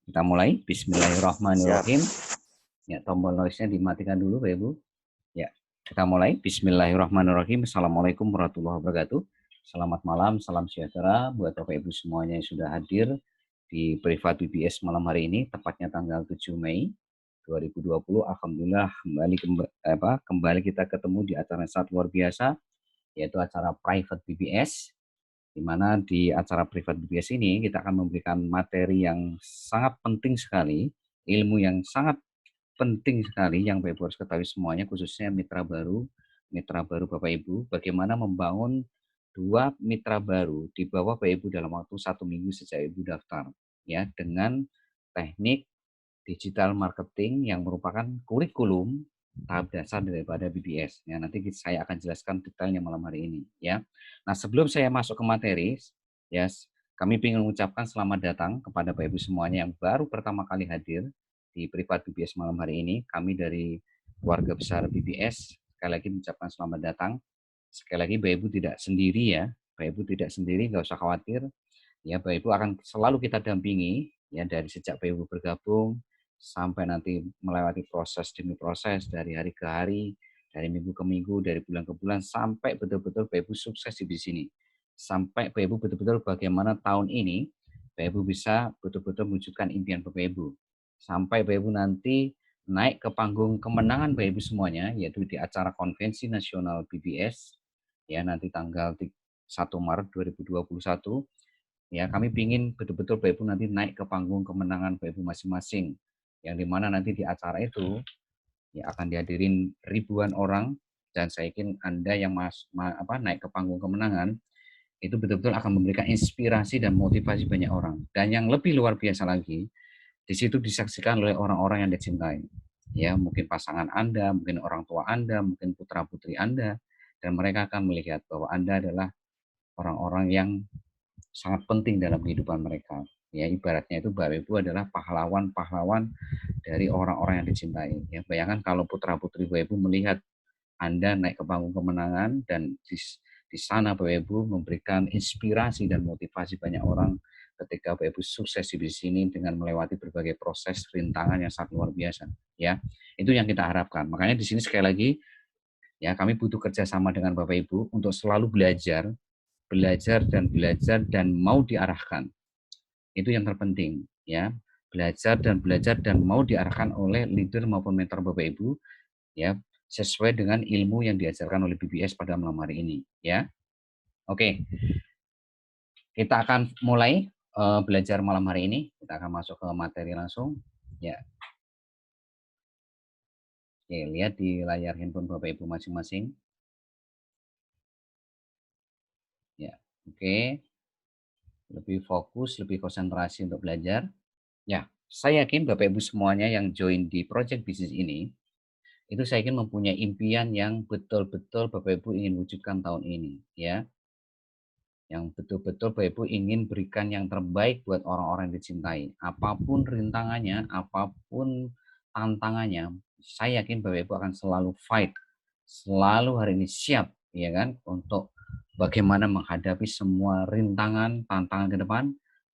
Kita mulai. Siap. Bismillahirrahmanirrahim. Ya, tombol noise-nya dimatikan dulu, Bapak Ibu. Ya, kita mulai. Bismillahirrahmanirrahim. Assalamualaikum warahmatullahi wabarakatuh. Selamat malam, salam sejahtera buat Bapak Ibu semuanya yang sudah hadir di Privat BBS malam hari ini, tepatnya tanggal 7 Mei 2020. Alhamdulillah kembali kita ketemu di acara yang sangat luar biasa, yaitu acara Private BBS, di mana di acara Privat BBS ini kita akan memberikan materi yang sangat penting sekali, ilmu yang sangat penting sekali yang Bapak Ibu harus ketahui semuanya, khususnya mitra baru Bapak Ibu, bagaimana membangun 2 mitra baru di bawah Bapak Ibu dalam waktu 1 minggu sejak Ibu daftar, ya, dengan teknik digital marketing yang merupakan kurikulum tahap dasar daripada BBS. Ya, nanti saya akan jelaskan detailnya malam hari ini, ya. Nah, sebelum saya masuk ke materi, ya, kami ingin mengucapkan selamat datang kepada Bapak Ibu semuanya yang baru pertama kali hadir di Privat BBS malam hari ini. Kami dari keluarga besar BBS sekali lagi mengucapkan selamat datang. Sekali lagi Bapak Ibu tidak sendiri, ya. Bapak Ibu tidak sendiri, nggak usah khawatir. Ya, Bapak Ibu akan selalu kita dampingi, ya, dari sejak Bapak Ibu bergabung sampai nanti melewati proses demi proses, dari hari ke hari, dari minggu ke minggu, dari bulan ke bulan, sampai betul-betul Bapak Ibu sukses di sini. Sampai Bapak Ibu betul-betul bagaimana tahun ini Bapak Ibu bisa betul-betul mewujudkan impian Bapak Ibu. Sampai Bapak Ibu nanti naik ke panggung kemenangan Bapak Ibu semuanya, yaitu di acara Konvensi Nasional BBS, ya, nanti tanggal 1 Maret 2021. Ya, kami ingin betul-betul Bapak Ibu nanti naik ke panggung kemenangan Bapak Ibu masing-masing, yang dimana nanti di acara itu ya akan dihadirin ribuan orang, dan saya yakin Anda yang naik ke panggung kemenangan itu betul-betul akan memberikan inspirasi dan motivasi banyak orang. Dan yang lebih luar biasa lagi, di situ disaksikan oleh orang-orang yang dicintai. Ya, mungkin pasangan Anda, mungkin orang tua Anda, mungkin putra-putri Anda, dan mereka akan melihat bahwa Anda adalah orang-orang yang sangat penting dalam kehidupan mereka. Ya, ibaratnya itu Bapak Ibu adalah pahlawan-pahlawan dari orang-orang yang dicintai. Ya, bayangkan kalau putra-putri Bapak Ibu melihat Anda naik ke panggung kemenangan, dan di sana Bapak Ibu memberikan inspirasi dan motivasi banyak orang ketika Bapak Ibu sukses di sini dengan melewati berbagai proses rintangan yang sangat luar biasa. Ya, itu yang kita harapkan. Makanya di sini sekali lagi, ya, kami butuh kerjasama dengan Bapak Ibu untuk selalu belajar dan mau diarahkan. Itu yang terpenting, ya. Belajar dan mau diarahkan oleh leader maupun mentor Bapak Ibu, ya, sesuai dengan ilmu yang diajarkan oleh BBS pada malam hari ini, ya. Oke. Kita akan mulai belajar malam hari ini. Kita akan masuk ke materi langsung, ya. Oke, lihat di layar handphone Bapak Ibu masing-masing. Ya, oke. Lebih fokus, lebih konsentrasi untuk belajar. Ya, saya yakin Bapak Ibu semuanya yang join di project bisnis ini, itu saya yakin mempunyai impian yang betul-betul Bapak Ibu ingin wujudkan tahun ini, ya. Yang betul-betul Bapak Ibu ingin berikan yang terbaik buat orang-orang yang dicintai. Apapun rintangannya, apapun tantangannya, saya yakin Bapak Ibu akan selalu fight, selalu hari ini siap, ya kan, untuk bagaimana menghadapi semua rintangan, tantangan ke depan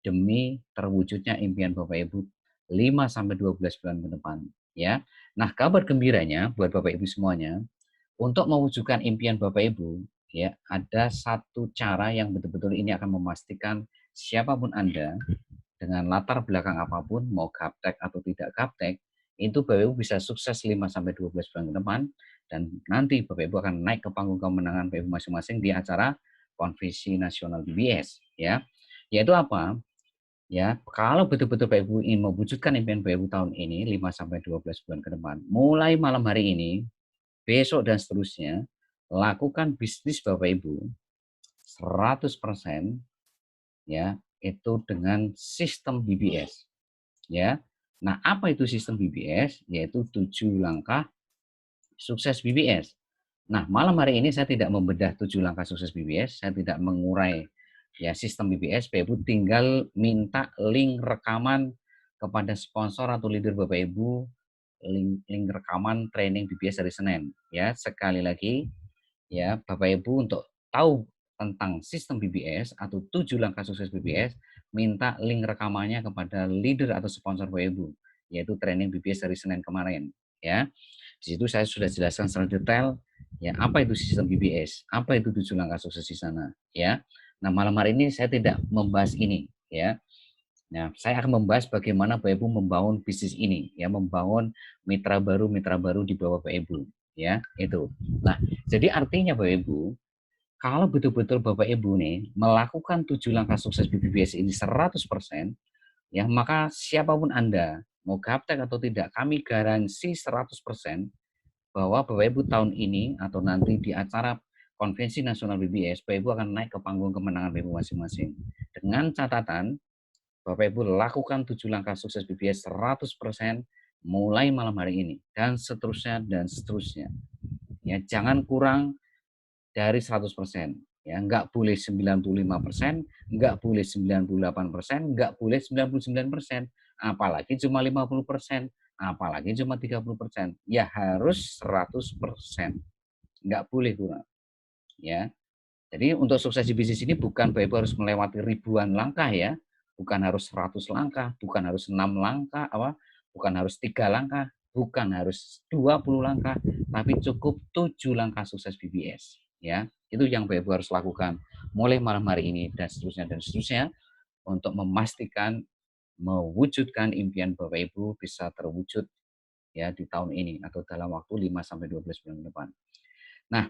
demi terwujudnya impian Bapak Ibu 5 sampai 12 bulan ke depan, ya. Nah, kabar gembiranya buat Bapak Ibu semuanya, untuk mewujudkan impian Bapak Ibu, ya, ada satu cara yang betul-betul ini akan memastikan siapapun Anda, dengan latar belakang apapun, mau gaptek atau tidak gaptek, itu Bapak Ibu bisa sukses 5 sampai 12 bulan ke depan, dan nanti Bapak Ibu akan naik ke panggung kemenangan Bapak Ibu masing-masing di acara Konvensi Nasional BBS, ya. Yaitu apa? Ya, kalau betul-betul Bapak Ibu ingin mewujudkan impian Bapak Ibu tahun ini 5 sampai 12 bulan ke depan, mulai malam hari ini, besok dan seterusnya, lakukan bisnis Bapak Ibu 100%, ya, itu dengan sistem BBS, ya. Nah, apa itu sistem BBS? Yaitu 7 langkah sukses BBS. Nah, malam hari ini saya tidak membedah 7 langkah sukses BBS, saya tidak mengurai, ya, sistem BBS. Bapak Ibu tinggal minta link rekaman kepada sponsor atau leader Bapak Ibu, link rekaman training BBS hari Senin, ya. Sekali lagi, ya, Bapak Ibu untuk tahu tentang sistem BBS atau 7 langkah sukses BBS, minta link rekamannya kepada leader atau sponsor Bapak Ibu, yaitu training BBS dari Senin kemarin. Ya, di situ saya sudah jelaskan secara detail ya apa itu sistem BBS, apa itu 7 langkah sukses di sana. Ya, nah malam hari ini saya tidak membahas ini. Ya, nah saya akan membahas bagaimana Bapak Ibu membangun bisnis ini, ya membangun mitra baru di bawah Bapak Ibu. Ya, itu. Nah, jadi artinya Bapak Ibu, kalau betul-betul Bapak Ibu nih melakukan 7 langkah sukses BBS ini 100%, ya maka siapapun Anda, mau gaptek atau tidak, kami garansi 100% bahwa Bapak Ibu tahun ini atau nanti di acara Konvensi Nasional BBS, Bapak Ibu akan naik ke panggung kemenangan Bapak Ibu masing-masing. Dengan catatan, Bapak Ibu lakukan 7 langkah sukses BBS 100% mulai malam hari ini, dan seterusnya, dan seterusnya. Ya, jangan kurang dari 100%. Ya, nggak boleh 95%, nggak boleh 98%, nggak boleh 99%, apalagi cuma 50%, apalagi cuma 30%. Ya harus 100%. Nggak boleh kurang. Ya. Jadi untuk sukses di bisnis ini bukan Bapak Ibu harus melewati ribuan langkah ya, bukan harus 100 langkah, bukan harus 6 langkah, bukan harus 3 langkah, bukan harus 20 langkah, tapi cukup 7 langkah sukses BBS. Ya, itu yang Bapak Ibu harus lakukan mulai malam hari ini dan seterusnya untuk memastikan mewujudkan impian Bapak Ibu bisa terwujud ya di tahun ini atau dalam waktu 5 sampai 12 bulan ke depan. Nah,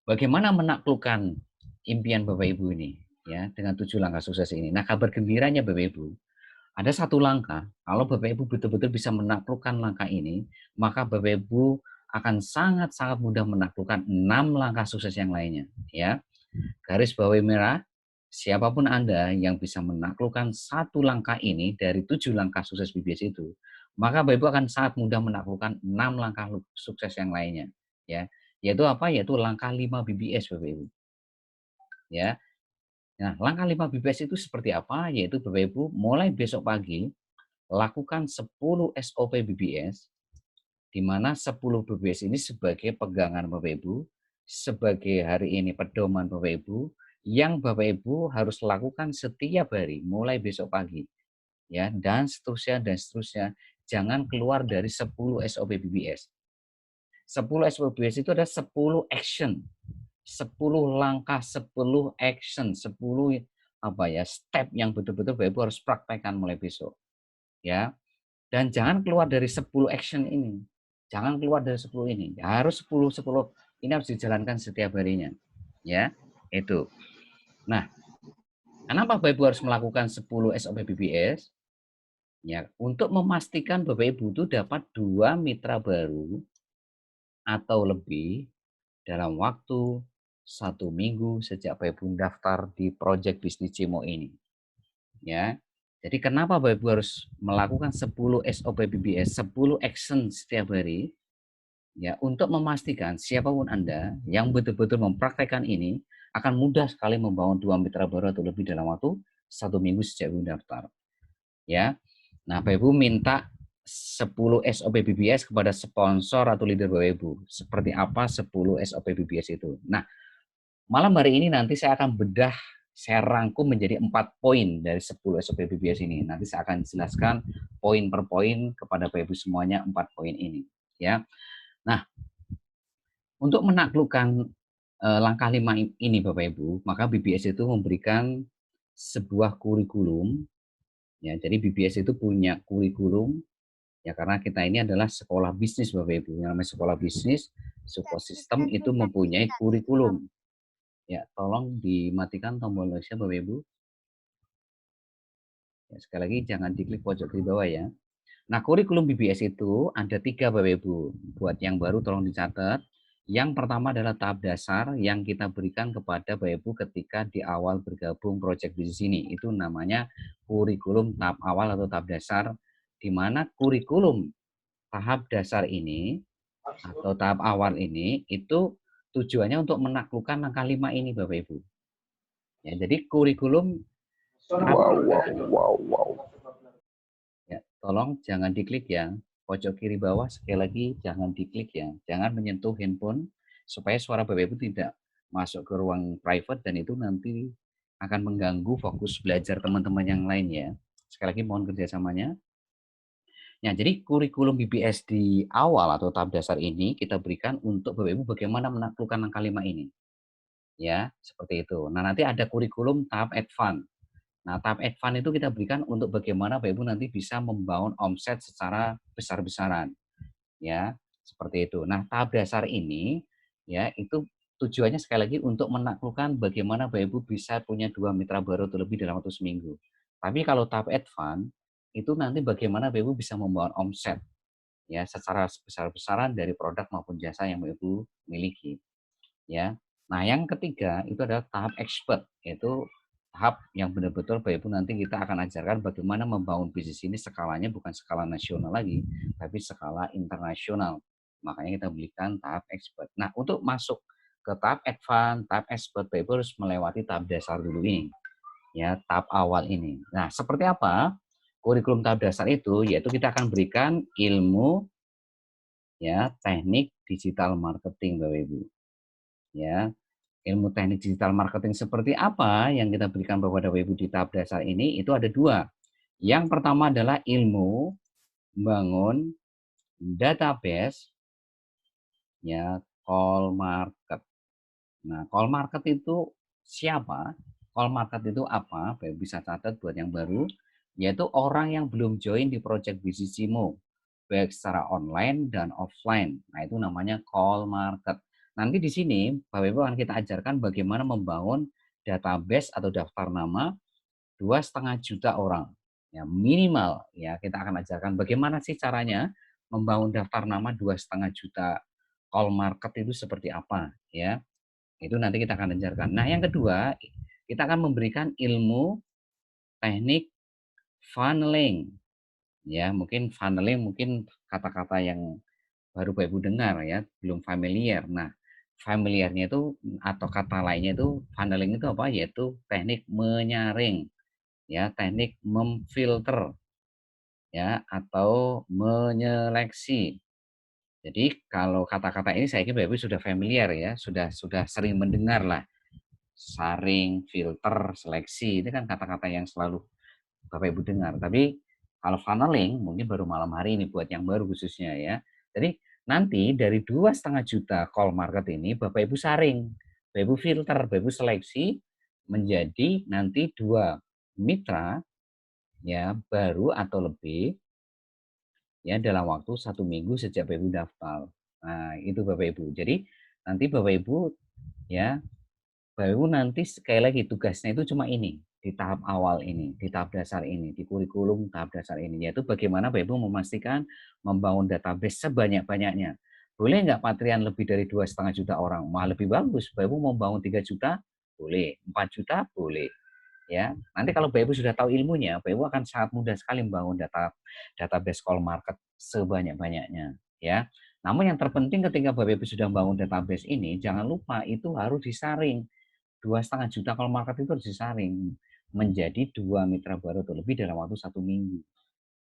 bagaimana menaklukkan impian Bapak Ibu ini ya dengan 7 langkah sukses ini? Nah, kabar gembiranya Bapak Ibu, ada satu langkah, kalau Bapak Ibu betul-betul bisa menaklukkan langkah ini, maka Bapak Ibu akan sangat-sangat mudah menaklukkan 6 langkah sukses yang lainnya. Ya, garis bawahi merah, siapapun Anda yang bisa menaklukkan satu langkah ini dari 7 langkah sukses BBS itu, maka Bapak Ibu akan sangat mudah menaklukkan 6 langkah sukses yang lainnya. Ya, yaitu apa? Yaitu langkah 5 BBS Bapak Ibu. Ya. Nah, langkah 5 BBS itu seperti apa? Yaitu Bapak Ibu mulai besok pagi lakukan 10 SOP BBS, di mana 10 BBS ini sebagai pegangan Bapak Ibu, sebagai hari ini pedoman Bapak Ibu, yang Bapak Ibu harus lakukan setiap hari mulai besok pagi. Ya, dan seterusnya dan seterusnya. Jangan keluar dari 10 SOP BBS. 10 SOP BBS itu ada 10 action. 10 langkah, 10 action, 10 step yang betul-betul Bapak Ibu harus praktekkan mulai besok. Ya. Dan jangan keluar dari 10 action ini. Jangan keluar dari 10 ini. Harus 10 ini harus dijalankan setiap harinya. Ya, itu. Nah, kenapa Bapak Ibu harus melakukan 10 SOP BBS? Ya, untuk memastikan Bapak Ibu itu dapat 2 mitra baru atau lebih dalam waktu 1 minggu sejak Bapak Ibu daftar di Project Bisnis Cimo ini. Ya. Jadi kenapa Bapak Ibu harus melakukan 10 SOP BBS, 10 action setiap hari? Ya, untuk memastikan siapapun Anda yang betul-betul mempraktekkan ini akan mudah sekali membangun 2 mitra baru atau lebih dalam waktu 1 minggu sejak Ibu daftar. Ya. Nah, Bapak Ibu minta 10 SOP BBS kepada sponsor atau leader Bapak Ibu. Seperti apa 10 SOP BBS itu? Nah, malam hari ini nanti saya akan bedah, saya rangkum menjadi 4 poin dari 10 SOP BBS ini. Nanti saya akan jelaskan poin per poin kepada Bapak Ibu semuanya 4 poin ini. Ya. Nah, untuk menaklukkan langkah 5 ini Bapak Ibu, maka BBS itu memberikan sebuah kurikulum. Ya, jadi BBS itu punya kurikulum. Ya, karena kita ini adalah sekolah bisnis Bapak Ibu. Yang namanya sekolah bisnis, support system itu mempunyai kurikulum. Ya, tolong dimatikan tombol noise-nya Bapak Ibu. Ya, sekali lagi jangan diklik pojok kiri bawah ya. Nah, kurikulum BBS itu ada 3 Bapak Ibu. Buat yang baru tolong dicatat. Yang pertama adalah tahap dasar yang kita berikan kepada Bapak Ibu ketika di awal bergabung proyek bisnis ini. Itu namanya kurikulum tahap awal atau tahap dasar, di mana kurikulum tahap dasar ini atau tahap awal ini itu tujuannya untuk menaklukkan angka 5 ini Bapak Ibu. Ya, jadi kurikulum ya, tolong jangan diklik ya. Pojok kiri bawah sekali lagi jangan diklik ya. Jangan menyentuh handphone supaya suara Bapak Ibu tidak masuk ke ruang private dan itu nanti akan mengganggu fokus belajar teman-teman yang lain ya. Sekali lagi mohon kerjasamanya. Ya, jadi kurikulum BBS di awal atau tahap dasar ini kita berikan untuk Bapak Ibu bagaimana menaklukkan angka 5 ini. Ya, seperti itu. Nah, nanti ada kurikulum tahap advance. Nah, tahap advance itu kita berikan untuk bagaimana Bapak Ibu nanti bisa membangun omset secara besar-besaran. Ya, seperti itu. Nah, tahap dasar ini ya itu tujuannya sekali lagi untuk menaklukkan bagaimana Bapak Ibu bisa punya 2 mitra baru terlebih dalam waktu seminggu. Tapi kalau tahap advance itu nanti bagaimana Bapak Ibu bisa membangun omset ya secara besar-besaran dari produk maupun jasa yang Bapak Ibu miliki ya. Nah, yang ketiga itu adalah tahap expert, yaitu tahap yang benar-betul Bapak Ibu nanti kita akan ajarkan bagaimana membangun bisnis ini skalanya bukan skala nasional lagi, tapi skala internasional. Makanya kita berikan tahap expert. Nah, untuk masuk ke tahap advance, tahap expert, Bapak Ibu harus melewati tahap dasar dulu ini, ya, tahap awal ini. Nah, seperti apa kurikulum tahap dasar itu? Yaitu kita akan berikan ilmu ya teknik digital marketing, Bapak Ibu. Ya, ilmu teknik digital marketing seperti apa yang kita berikan kepada Bapak Ibu di tahap dasar ini itu ada dua. Yang pertama adalah ilmu bangun database ya call market. Nah, call market itu siapa? Call market itu apa? Bapak bisa catat buat yang baru, yaitu orang yang belum join di project bisnis Cimo, baik secara online dan offline. Nah, itu namanya call market. Nanti di sini Bapak Ibu akan kita ajarkan bagaimana membangun database atau daftar nama 2,5 juta orang. Ya, minimal ya kita akan ajarkan bagaimana sih caranya membangun daftar nama 2,5 juta call market itu seperti apa ya. Itu nanti kita akan ajarkan. Nah, yang kedua, kita akan memberikan ilmu teknik funneling. Ya, mungkin funneling mungkin kata-kata yang baru Bapak Ibu dengar ya, belum familiar. Nah, familiarnya itu atau kata lainnya itu funneling itu apa? Yaitu teknik menyaring, ya, teknik memfilter, ya, atau menyeleksi. Jadi kalau kata-kata ini saya kira Bapak Ibu sudah familiar ya, sudah sering mendengar lah. Saring, filter, seleksi, ini kan kata-kata yang selalu Bapak Ibu dengar. Tapi kalau funneling mungkin baru malam hari ini buat yang baru khususnya ya. Jadi nanti dari 2,5 juta call market ini Bapak Ibu saring, Bapak Ibu filter, Bapak Ibu seleksi menjadi nanti 2 mitra ya baru atau lebih ya dalam waktu 1 minggu sejak Bapak Ibu daftar. Nah, itu Bapak Ibu. Jadi nanti Bapak Ibu ya baru nanti sekali lagi tugasnya itu cuma ini, di tahap awal ini, di tahap dasar ini, di kurikulum tahap dasar ini, yaitu bagaimana Bapak Ibu memastikan membangun database sebanyak-banyaknya. Boleh nggak Patrian lebih dari 2,5 juta orang? Malah lebih bagus, Bapak Ibu mau bangun 3 juta? Boleh, 4 juta? Boleh. Ya, nanti kalau Bapak Ibu sudah tahu ilmunya, Bapak Ibu akan sangat mudah sekali membangun database call market sebanyak-banyaknya. Ya, namun yang terpenting ketika Bapak Ibu sudah membangun database ini, jangan lupa itu harus disaring 2,5 juta call market itu harus disaring menjadi 2 mitra baru terlebih dalam waktu 1 minggu.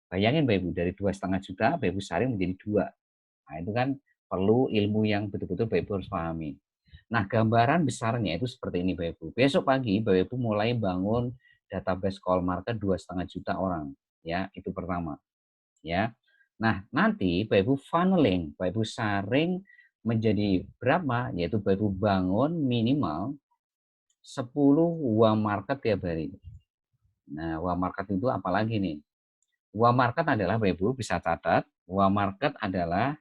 Bayangin Bapak Ibu, dari 2,5 juta, Bapak Ibu saring menjadi 2. Nah, itu kan perlu ilmu yang betul-betul Bapak Ibu harus pahami. Nah, gambaran besarnya itu seperti ini Bapak Ibu. Besok pagi Bapak Ibu mulai bangun database call market 2,5 juta orang. Ya, itu pertama. Ya. Nah, nanti Bapak Ibu funneling, Bapak Ibu saring menjadi berapa? Yaitu Bapak Ibu bangun minimal 10 uang market tiap hari. Nah, uang market itu apalagi nih? Uang market adalah, Bapak Ibu bisa catat, uang market adalah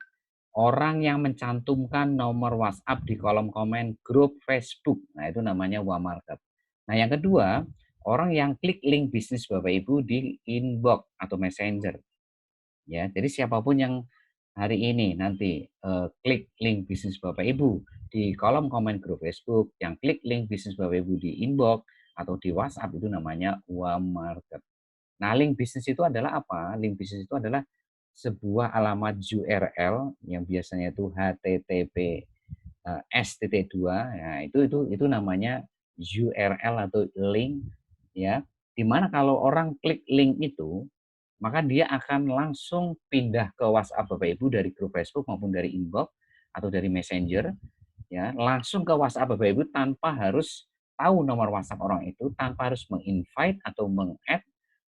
orang yang mencantumkan nomor WhatsApp di kolom komen grup Facebook. Nah, itu namanya uang market. Nah, yang kedua, orang yang klik link bisnis Bapak Ibu di inbox atau messenger. Ya, jadi siapapun yang hari ini nanti klik link bisnis Bapak Ibu di kolom komen grup Facebook, yang klik link bisnis Bapak Ibu di inbox atau di WhatsApp itu namanya UAM Market. Nah, link bisnis itu adalah apa? Link bisnis itu adalah sebuah alamat URL yang biasanya itu HTTP S.2 ya itu namanya URL atau link ya. Di mana kalau orang klik link itu maka dia akan langsung pindah ke WhatsApp Bapak Ibu dari grup Facebook maupun dari inbox atau dari Messenger ya, langsung ke WhatsApp Bapak Ibu tanpa harus tahu nomor WhatsApp orang itu tanpa harus meng-invite atau meng-add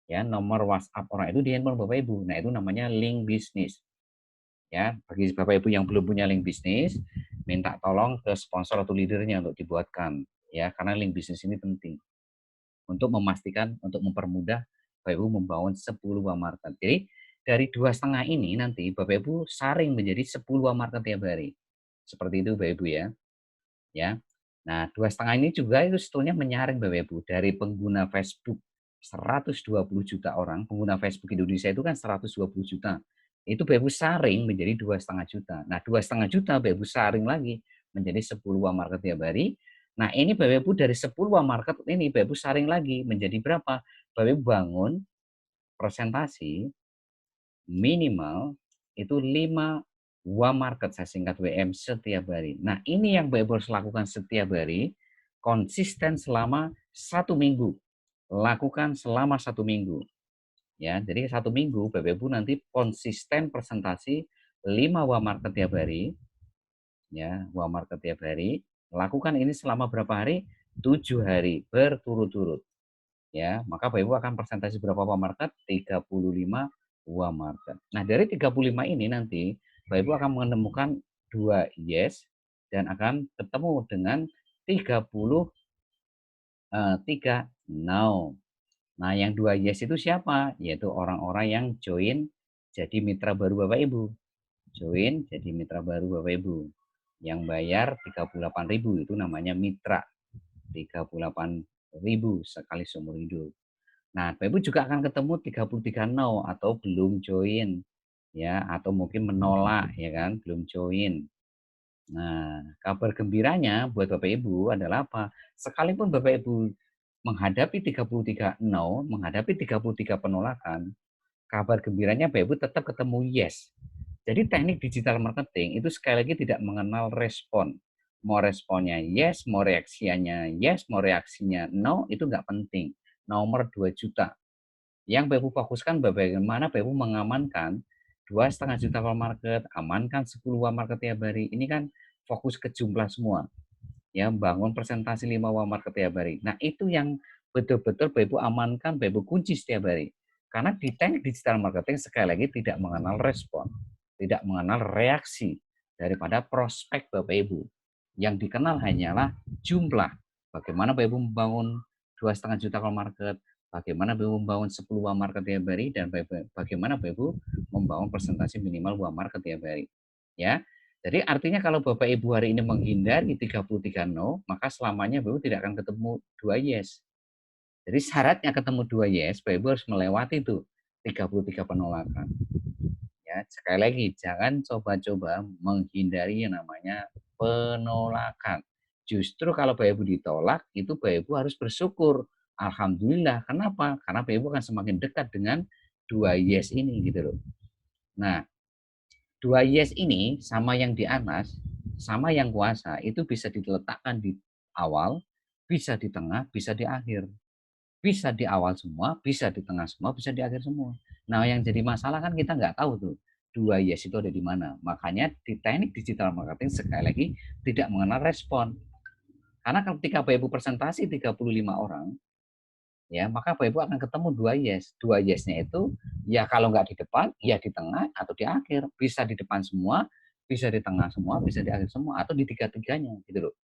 ya nomor WhatsApp orang itu di handphone Bapak Ibu. Nah, itu namanya link bisnis. Ya, bagi Bapak Ibu yang belum punya link bisnis, minta tolong ke sponsor atau leadernya untuk dibuatkan ya, karena link bisnis ini penting untuk memastikan untuk mempermudah Bapak Ibu membangun 10 buah market. Jadi dari 2,5 ini nanti Bapak Ibu saring menjadi 10 buah market tiap hari. Seperti itu Bapak Ibu ya. Ya. Nah, 2,5 ini juga itu sebetulnya menyaring Bapak Ibu dari pengguna Facebook 120 juta orang, pengguna Facebook Indonesia itu kan 120 juta. Itu Bapak Ibu saring menjadi 2,5 juta. Nah, 2,5 juta Bapak Ibu saring lagi menjadi 10 buah market tiap hari. Nah, ini Bapak Ibu dari 10 buah market ini Bapak Ibu saring lagi menjadi berapa? Bapak Ibu bangun presentasi minimal itu 5 market, saya singkat WM, setiap hari. Nah, ini yang Bapak Ibu harus lakukan setiap hari, konsisten selama 1 minggu. Lakukan selama 1 minggu. Ya, jadi 1 minggu Bapak Ibu nanti konsisten presentasi 5 market tiap hari. Ya, market tiap hari. Lakukan ini selama berapa hari? 7 hari berturut-turut. Ya, maka Bapak Ibu akan presentasi berapa market? 35 market. Nah, dari 35 ini nanti Bapak Ibu akan menemukan 2 yes dan akan ketemu dengan 33 no. Nah, yang 2 yes itu siapa? Yaitu orang-orang yang join jadi mitra baru Bapak Ibu. Join jadi mitra baru Bapak Ibu. Yang bayar 38.000 itu namanya mitra. 38.000 sekali seumur hidup. Nah, Bapak Ibu juga akan ketemu 33 no atau belum join ya, atau mungkin menolak ya kan, belum join. Nah, kabar gembiranya buat Bapak Ibu adalah apa? Sekalipun Bapak Ibu menghadapi 33 no, menghadapi 33 penolakan, kabar gembiranya Bapak Ibu tetap ketemu yes. Jadi teknik digital marketing itu sekali lagi tidak mengenal respon. Mau responnya yes, mau reaksinya yes, mau reaksinya no, itu nggak penting. Nomor 2 juta. Yang Bapak Ibu fokuskan bagaimana Bapak Ibu mengamankan 2,5 juta market, amankan 10 market tiap hari. Ini kan fokus ke jumlah semua. Ya, bangun presentasi 5 market tiap hari. Nah, itu yang betul-betul Bapak Ibu amankan, Bapak Ibu kunci setiap hari. Karena di teknik digital marketing sekali lagi tidak mengenal respon, tidak mengenal reaksi daripada prospek Bapak Ibu. Yang dikenal hanyalah jumlah. Bagaimana Bapak Ibu membangun 2,5 juta market, bagaimana Bapak Ibu membangun 10 market tiap hari, dan bagaimana Bapak Ibu membangun presentasi minimal 2 market tiap hari. Ya, jadi artinya kalau Bapak Ibu hari ini menghindari 33 no, maka selamanya Bapak Ibu tidak akan ketemu 2 yes. Jadi syaratnya ketemu 2 yes, Bapak Ibu harus melewati itu 33 penolakan. Ya, sekali lagi jangan coba-coba menghindari yang namanya penolakan. Justru kalau Bapak Ibu ditolak, itu Bapak Ibu harus bersyukur. Alhamdulillah. Kenapa? Karena Bapak Ibu akan semakin dekat dengan 2 yes ini gitu loh. Nah, 2 yes ini sama yang di atas, sama yang kuasa itu bisa diletakkan di awal, bisa di tengah, bisa di akhir. Bisa di awal semua, bisa di tengah semua, bisa di akhir semua. Nah, yang jadi masalah kan kita nggak tahu tuh 2 yes itu ada di mana. Makanya di teknik digital marketing sekali lagi tidak mengenal respon. Karena ketika Bapak Ibu presentasi 35 orang, ya maka Bapak Ibu akan ketemu 2 yes. 2 yes-nya itu ya kalau nggak di depan, ya di tengah atau di akhir. Bisa di depan semua, bisa di tengah semua, bisa di akhir semua, atau di tiga-tiganya gitu loh.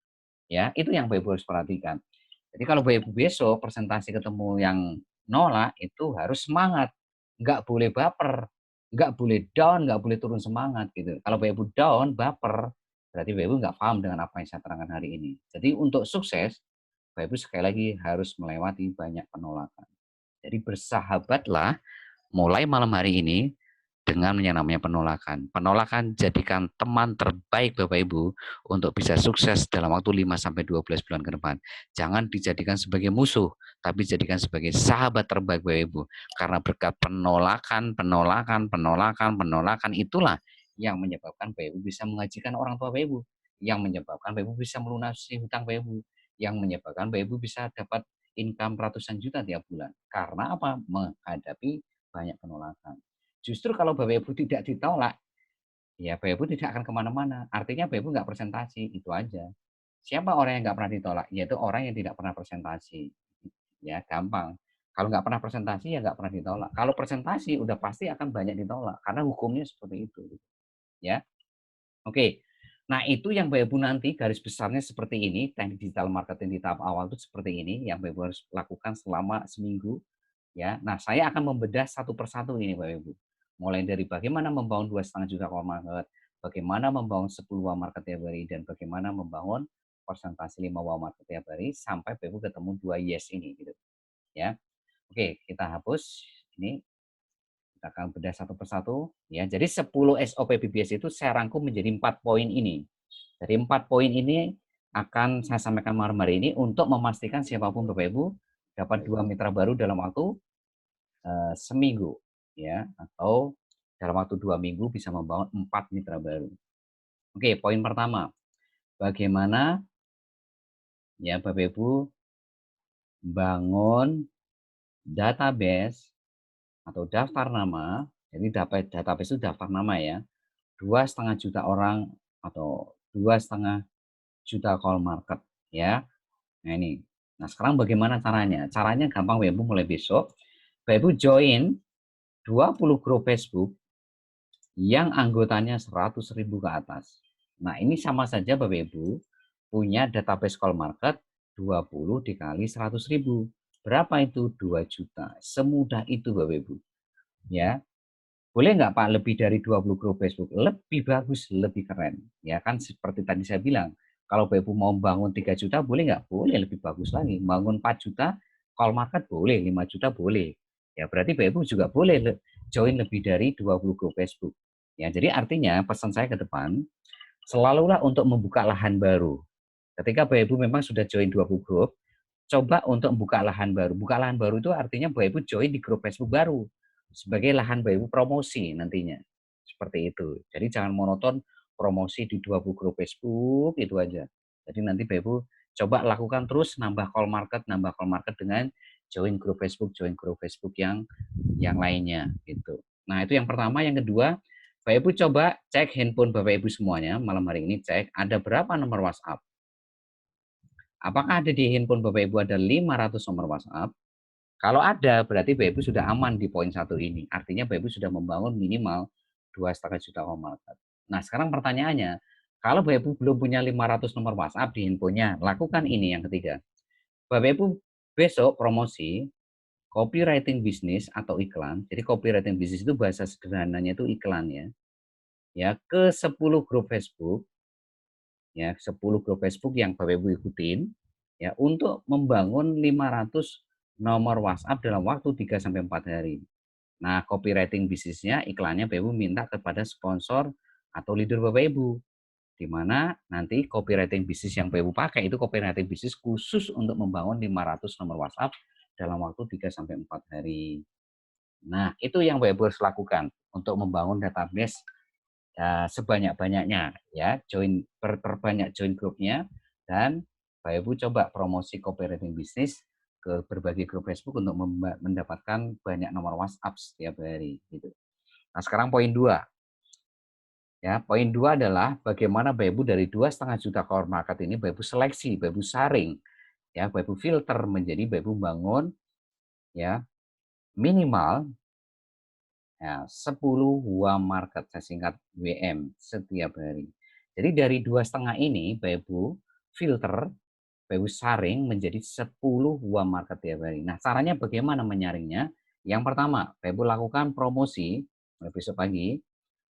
Ya, itu yang Bapak Ibu harus perhatikan. Jadi kalau Bapak Ibu besok presentasi ketemu yang nolak, itu harus semangat. Nggak boleh baper, nggak boleh down, nggak boleh turun semangat gitu. Kalau Bapak Ibu down, baper, berarti Bapak Ibu nggak paham dengan apa yang saya terangkan hari ini. Jadi untuk sukses, Bapak Ibu sekali lagi harus melewati banyak penolakan. Jadi bersahabatlah mulai malam hari ini dengan yang namanya penolakan. Penolakan jadikan teman terbaik Bapak Ibu untuk bisa sukses dalam waktu 5 sampai 12 bulan ke depan. Jangan dijadikan sebagai musuh, tapi jadikan sebagai sahabat terbaik Bapak Ibu. Karena berkat penolakan, penolakan itulah yang menyebabkan Bapak Ibu bisa mengajikan orang tua Bapak Ibu, yang menyebabkan Bapak Ibu bisa melunasi hutang Bapak Ibu, yang menyebabkan Bapak Ibu bisa dapat income ratusan juta tiap bulan. Karena apa? Menghadapi banyak penolakan. Justru kalau Bapak Ibu tidak ditolak, ya Bapak Ibu tidak akan kemana-mana. Artinya Bapak Ibu nggak presentasi, itu aja. Siapa orang yang nggak pernah ditolak? Yaitu orang yang tidak pernah presentasi. Ya, gampang. Kalau nggak pernah presentasi, ya nggak pernah ditolak. Kalau presentasi, udah pasti akan banyak ditolak. Karena hukumnya seperti itu. Ya, oke. Nah, itu yang Bapak Ibu nanti garis besarnya seperti ini. Teknik digital marketing di tahap awal itu seperti ini. Yang Bapak Ibu harus lakukan selama seminggu. Ya, nah saya akan membedah satu persatu ini Bapak Ibu. Mulai dari bagaimana membangun 2,5 juta call market, bagaimana membangun 10 wow market tiap hari, dan bagaimana membangun persentase 5 wow market tiap hari sampai Bapak Ibu ketemu 2 yes ini gitu. Ya. Oke, kita hapus ini. Kita akan bedah satu persatu ya. Jadi 10 SOP BBS itu saya rangkum menjadi 4 poin ini. Jadi 4 poin ini akan saya sampaikan malam hari ini untuk memastikan siapapun Bapak Ibu dapat 2 mitra baru dalam waktu seminggu ya, atau dalam waktu 2 minggu bisa membangun 4 mitra baru. Oke, poin pertama, bagaimana ya Bapak Ibu bangun database atau daftar nama. Jadi database itu daftar nama ya, 2,5 juta orang atau 2,5 juta call market ya. Nah ini, nah sekarang bagaimana caranya? Caranya gampang Bapak Ibu, mulai besok Bapak Ibu join 20 grup Facebook yang anggotanya 100.000 ke atas. Nah, ini sama saja Bapak Ibu punya database call market 20 dikali 100.000. Berapa itu? 2 juta. Semudah itu Bapak Ibu. Ya. Boleh nggak Pak lebih dari 20 grup Facebook? Lebih bagus, lebih keren. Ya kan seperti tadi saya bilang, kalau Bapak Ibu mau bangun 3 juta boleh nggak? Boleh, lebih bagus lagi. Bangun 4 juta call market boleh, 5 juta boleh. Ya berarti Bapak Ibu juga boleh join lebih dari 20 grup Facebook. Ya, jadi artinya pesan saya ke depan, selalulah untuk membuka lahan baru. Ketika Bapak Ibu memang sudah join 20 grup, coba untuk membuka lahan baru. Buka lahan baru itu artinya Bapak Ibu join di grup Facebook baru sebagai lahan Bapak Ibu promosi nantinya. Seperti itu. Jadi jangan monoton promosi di 20 grup Facebook itu aja. Jadi nanti Bapak Ibu coba lakukan terus nambah call market dengan join grup Facebook yang lainnya gitu. Nah, itu yang pertama. Yang kedua, Bapak Ibu coba cek handphone Bapak Ibu semuanya malam hari ini, cek ada berapa nomor WhatsApp. Apakah ada di handphone Bapak Ibu ada 500 nomor WhatsApp? Kalau ada, berarti Bapak Ibu sudah aman di poin satu ini. Artinya Bapak Ibu sudah membangun minimal 2,5 juta market. Nah, sekarang pertanyaannya, kalau Bapak Ibu belum punya 500 nomor WhatsApp di handphonenya, lakukan ini yang ketiga. Bapak Ibu besok promosi copywriting bisnis atau iklan. Jadi copywriting bisnis itu bahasa sederhananya itu iklan ya. Ya, ke 10 grup Facebook, ya 10 grup Facebook yang Bapak Ibu ikutin ya untuk membangun 500 nomor WhatsApp dalam waktu 3 sampai 4 hari. Nah, copywriting bisnisnya, iklannya Bapak Ibu minta kepada sponsor atau leader Bapak Ibu, di mana nanti copywriting bisnis yang Bapak Ibu pakai itu copywriting bisnis khusus untuk membangun 500 nomor WhatsApp dalam waktu 3 sampai 4 hari. Nah, itu yang Bapak Ibu harus lakukan untuk membangun database sebanyak-banyaknya ya, perbanyak join grupnya, dan Bapak Ibu coba promosi copywriting bisnis ke berbagai grup Facebook untuk mendapatkan banyak nomor WhatsApp setiap hari gitu. Nah, sekarang poin 2. Ya, poin 2 adalah bagaimana Bapak Ibu dari 2,5 juta core market ini Bapak Ibu seleksi, Bapak Ibu saring, ya, Bapak Ibu filter menjadi Bapak Ibu bangun ya minimal ya, 10 WA market, saya singkat WM, setiap hari. Jadi dari 2,5 ini, Bapak Ibu filter, Bapak Ibu saring menjadi 10 WA market tiap hari. Nah, caranya bagaimana menyaringnya? Yang pertama, Bapak Ibu lakukan promosi mulai besok pagi,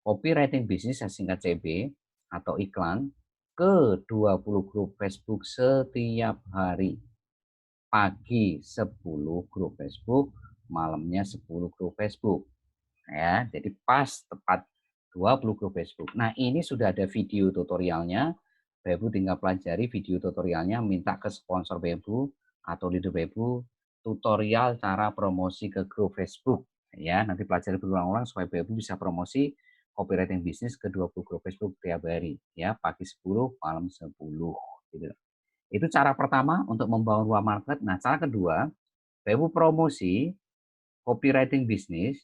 copywriting bisnis, saya singkat CB, atau iklan, ke 20 grup Facebook setiap hari. Pagi 10 grup Facebook, malamnya 10 grup Facebook. Ya, jadi pas tepat 20 grup Facebook. Nah, ini sudah ada video tutorialnya. Bapak Ibu tinggal pelajari video tutorialnya, minta ke sponsor Bapak Ibu atau leader Bapak Ibu tutorial cara promosi ke grup Facebook. Ya, nanti pelajari berulang-ulang supaya Bapak Ibu bisa promosi copywriting bisnis ke 20 grup Facebook tiap hari. Ya, pagi 10, malam 10 gitu. Itu cara pertama untuk membangun ruang market. Nah, cara kedua, Bapak Ibu promosi copywriting bisnis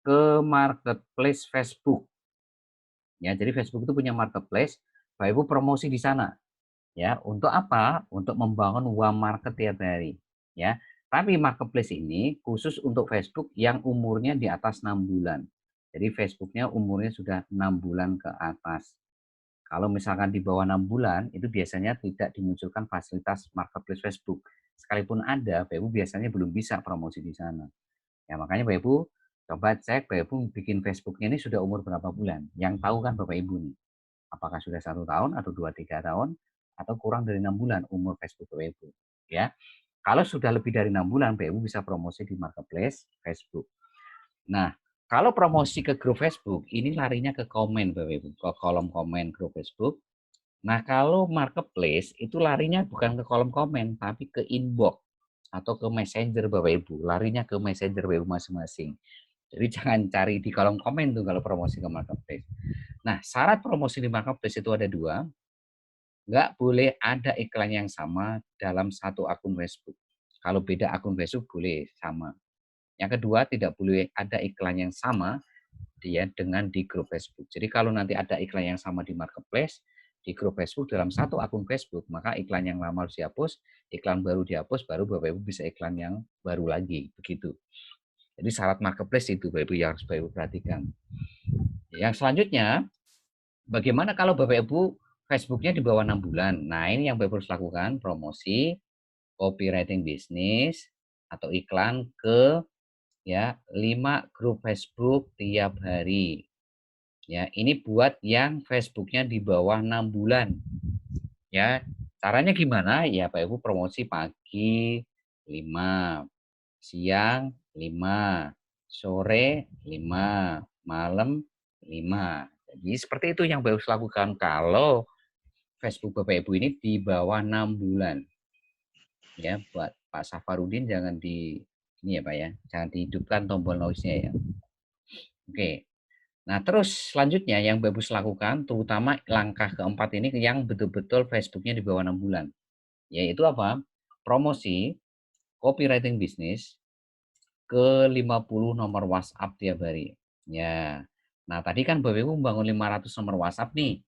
ke marketplace Facebook. Ya, jadi Facebook itu punya marketplace, Bapak Ibu promosi di sana. Ya, untuk apa? Untuk membangun warm market tiap hari. Ya, tapi marketplace ini khusus untuk Facebook yang umurnya di atas 6 bulan. Jadi Facebooknya umurnya sudah 6 bulan ke atas. Kalau misalkan di bawah 6 bulan, itu biasanya tidak dimunculkan fasilitas marketplace Facebook. Sekalipun ada, Bapak Ibu biasanya belum bisa promosi di sana. Ya, makanya Bapak Ibu coba cek Bapak Ibu bikin Facebooknya ini sudah umur berapa bulan. Yang tahu kan Bapak Ibu nih. Apakah sudah 1 tahun atau 2-3 tahun atau kurang dari 6 bulan umur Facebook Bapak Ibu. Ya, kalau sudah lebih dari 6 bulan, Bapak Ibu bisa promosi di marketplace Facebook. Nah, kalau promosi ke grup Facebook, ini larinya ke komen Bapak Ibu, ke kolom komen grup Facebook. Nah, kalau marketplace itu larinya bukan ke kolom komen, tapi ke inbox atau ke messenger Bapak Ibu. Larinya ke messenger Bapak Ibu masing-masing. Jadi jangan cari di kolom komen tuh kalau promosi ke marketplace. Nah, syarat promosi di marketplace itu ada dua. Nggak boleh ada iklan yang sama dalam satu akun Facebook. Kalau beda akun Facebook boleh sama. Yang kedua, tidak boleh ada iklan yang sama dia dengan di grup Facebook. Jadi kalau nanti ada iklan yang sama di marketplace, di grup Facebook dalam satu akun Facebook, maka iklan yang lama harus dihapus, iklan baru dihapus, baru Bapak Ibu bisa iklan yang baru lagi. Begitu. Jadi syarat marketplace itu Bapak Ibu yang harus Bapak Ibu perhatikan. Yang selanjutnya, bagaimana kalau Bapak Ibu Facebooknya di bawah 6 bulan? Nah, ini yang Bapak Ibu harus lakukan, promosi, copywriting bisnis, atau iklan ke ya 5 grup Facebook tiap hari. Ya, ini buat yang Facebooknya di bawah 6 bulan. Ya, caranya gimana? Ya, Bapak Ibu promosi pagi 5, siang 5, sore 5, malam 5. Jadi seperti itu yang Bapak Ibu lakukan kalau Facebook Bapak Ibu ini di bawah 6 bulan. Ya, buat Pak Safarudin jangan di ini ya Pak ya, jangan dihidupkan tombol noise-nya ya. Oke. Nah, terus selanjutnya yang Bapak Ibu lakukan, terutama langkah keempat ini yang betul-betul Facebooknya di bawah 6 bulan. Yaitu apa? Promosi, copywriting bisnis ke 50 nomor WhatsApp tiap hari. Ya. Nah, tadi kan Bapak Ibu membangun 500 nomor WhatsApp nih.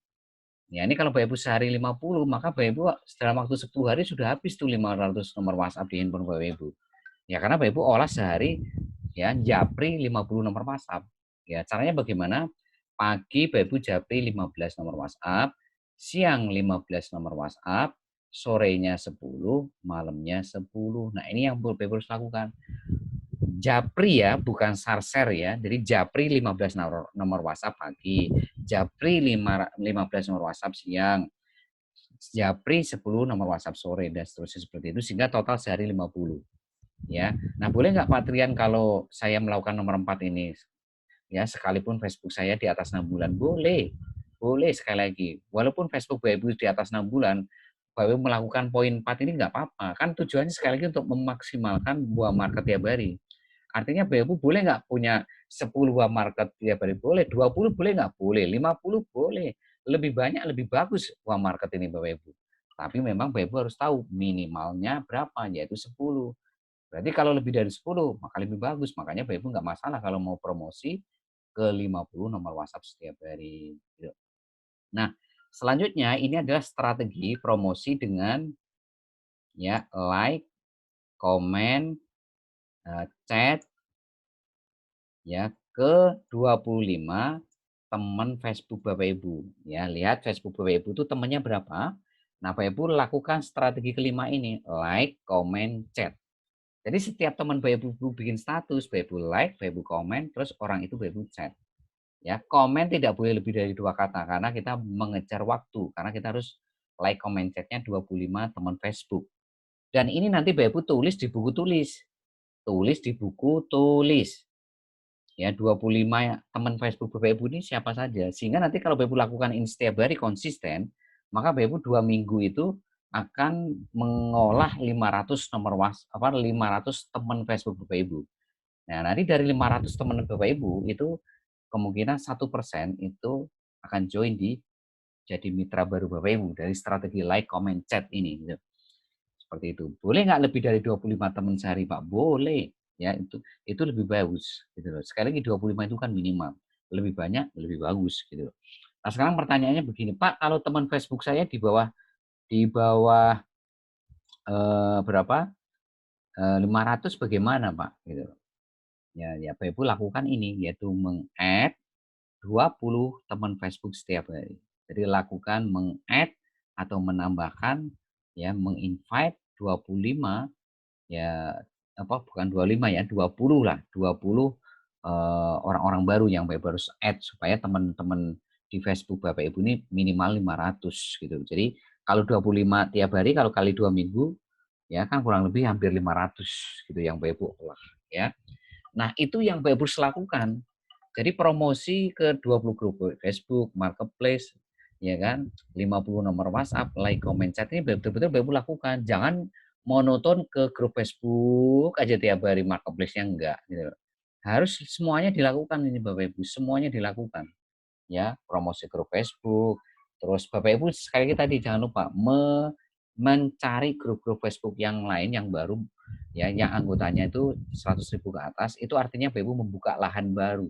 Ya, ini kalau Bapak Ibu sehari 50, maka Bapak Ibu dalam waktu 10 hari sudah habis tuh 500 nomor WhatsApp di handphone Bapak Ibu. Ya, karena Bapak Ibu olah sehari ya japri 50 nomor WhatsApp. Ya, caranya bagaimana? Pagi Bapak Ibu japri 15 nomor WhatsApp, siang 15 nomor WhatsApp, sorenya 10, malamnya 10. Nah, ini yang Bapak Ibu harus lakukan. Japri ya, bukan sarser ya. Jadi japri 15 nomor WhatsApp pagi, japri 15 nomor WhatsApp siang, japri 10 nomor WhatsApp sore dan seterusnya seperti itu sehingga total sehari 50 ya. Nah, boleh nggak Pak Trian kalau saya melakukan nomor 4 ini ya sekalipun Facebook saya di atas 6 bulan? Boleh. Boleh sekali lagi. Walaupun Facebook Bapak Ibu di atas 6 bulan, Bapak Ibu melakukan poin 4 ini nggak apa-apa. Kan tujuannya sekali lagi untuk memaksimalkan buah market tiap hari. Artinya Bapak Ibu boleh nggak punya 10 buah market tiap hari? Boleh. 20 boleh nggak? Boleh. 50 boleh. Lebih banyak, lebih bagus buah market ini Bapak Ibu. Tapi memang Bapak Ibu harus tahu minimalnya berapa, yaitu 10. Berarti kalau lebih dari 10, maka lebih bagus. Makanya Bapak Ibu nggak masalah kalau mau promosi ke 50 nomor WhatsApp setiap hari. Gitu. Nah, selanjutnya ini adalah strategi promosi dengan ya like, komen, chat ya ke 25 teman Facebook Bapak Ibu. Ya, lihat Facebook Bapak Ibu itu temannya berapa. Nah, Bapak Ibu lakukan strategi kelima ini, like, komen, chat. Jadi setiap teman Bapak Ibu bikin status, Bapak Ibu like, Bapak Ibu komen, terus orang itu Bapak Ibu chat. Ya, komen tidak boleh lebih dari 2 kata karena kita mengejar waktu, karena kita harus like, comment, chat-nya 25 teman Facebook. Dan ini nanti Bapak Ibu tulis di buku tulis. Tulis di buku tulis. Ya, 25 teman Facebook Bapak Ibu ini siapa saja. Sehingga nanti kalau Bapak Ibu lakukan ini setiap hari konsisten, maka Bapak Ibu 2 minggu itu akan mengolah 500 nomor 500 teman Facebook Bapak Ibu. Nah, nanti dari 500 teman Bapak Ibu itu kemungkinan 1% itu akan join di jadi mitra baru Bapak Ibu dari strategi like, comment, chat ini gitu. Seperti itu. Boleh nggak lebih dari 25 teman sehari, Pak? Boleh. Ya, itu lebih bagus gitu loh. Sekali lagi 25 itu kan minimal. Lebih banyak lebih bagus gitu loh. Nah, sekarang pertanyaannya begini, Pak, kalau teman Facebook saya di bawah Di bawah berapa? 500 bagaimana, Pak? Gitu. Ya Bapak Ibu lakukan ini, yaitu meng-add 20 teman Facebook setiap hari. Jadi lakukan meng-add atau menambahkan, ya, meng-invite 25, ya, apa, bukan 25 ya, 20 lah, 20 orang-orang baru yang Bapak Ibu harus add supaya teman-teman di Facebook Bapak Ibu ini minimal 500 gitu. Jadi kalau 25 tiap hari, kalau kali 2 minggu, ya kan kurang lebih hampir 500 gitu yang Bapak Ibu olah, ya. Nah, itu yang Bapak Ibu harus lakukan. Jadi promosi ke 20 grup Facebook, marketplace, ya kan, 50 nomor WhatsApp, like, comment, chat ini betul-betul Bapak Ibu lakukan. Jangan monoton ke grup Facebook aja tiap hari, marketplace-nya enggak gitu. Harus semuanya dilakukan ini Bapak Ibu, semuanya dilakukan. Ya, promosi grup Facebook, terus Bapak Ibu sekali lagi tadi jangan lupa mencari grup-grup Facebook yang lain yang baru, ya, yang anggotanya itu 100.000 ke atas, itu artinya Bapak Ibu membuka lahan baru.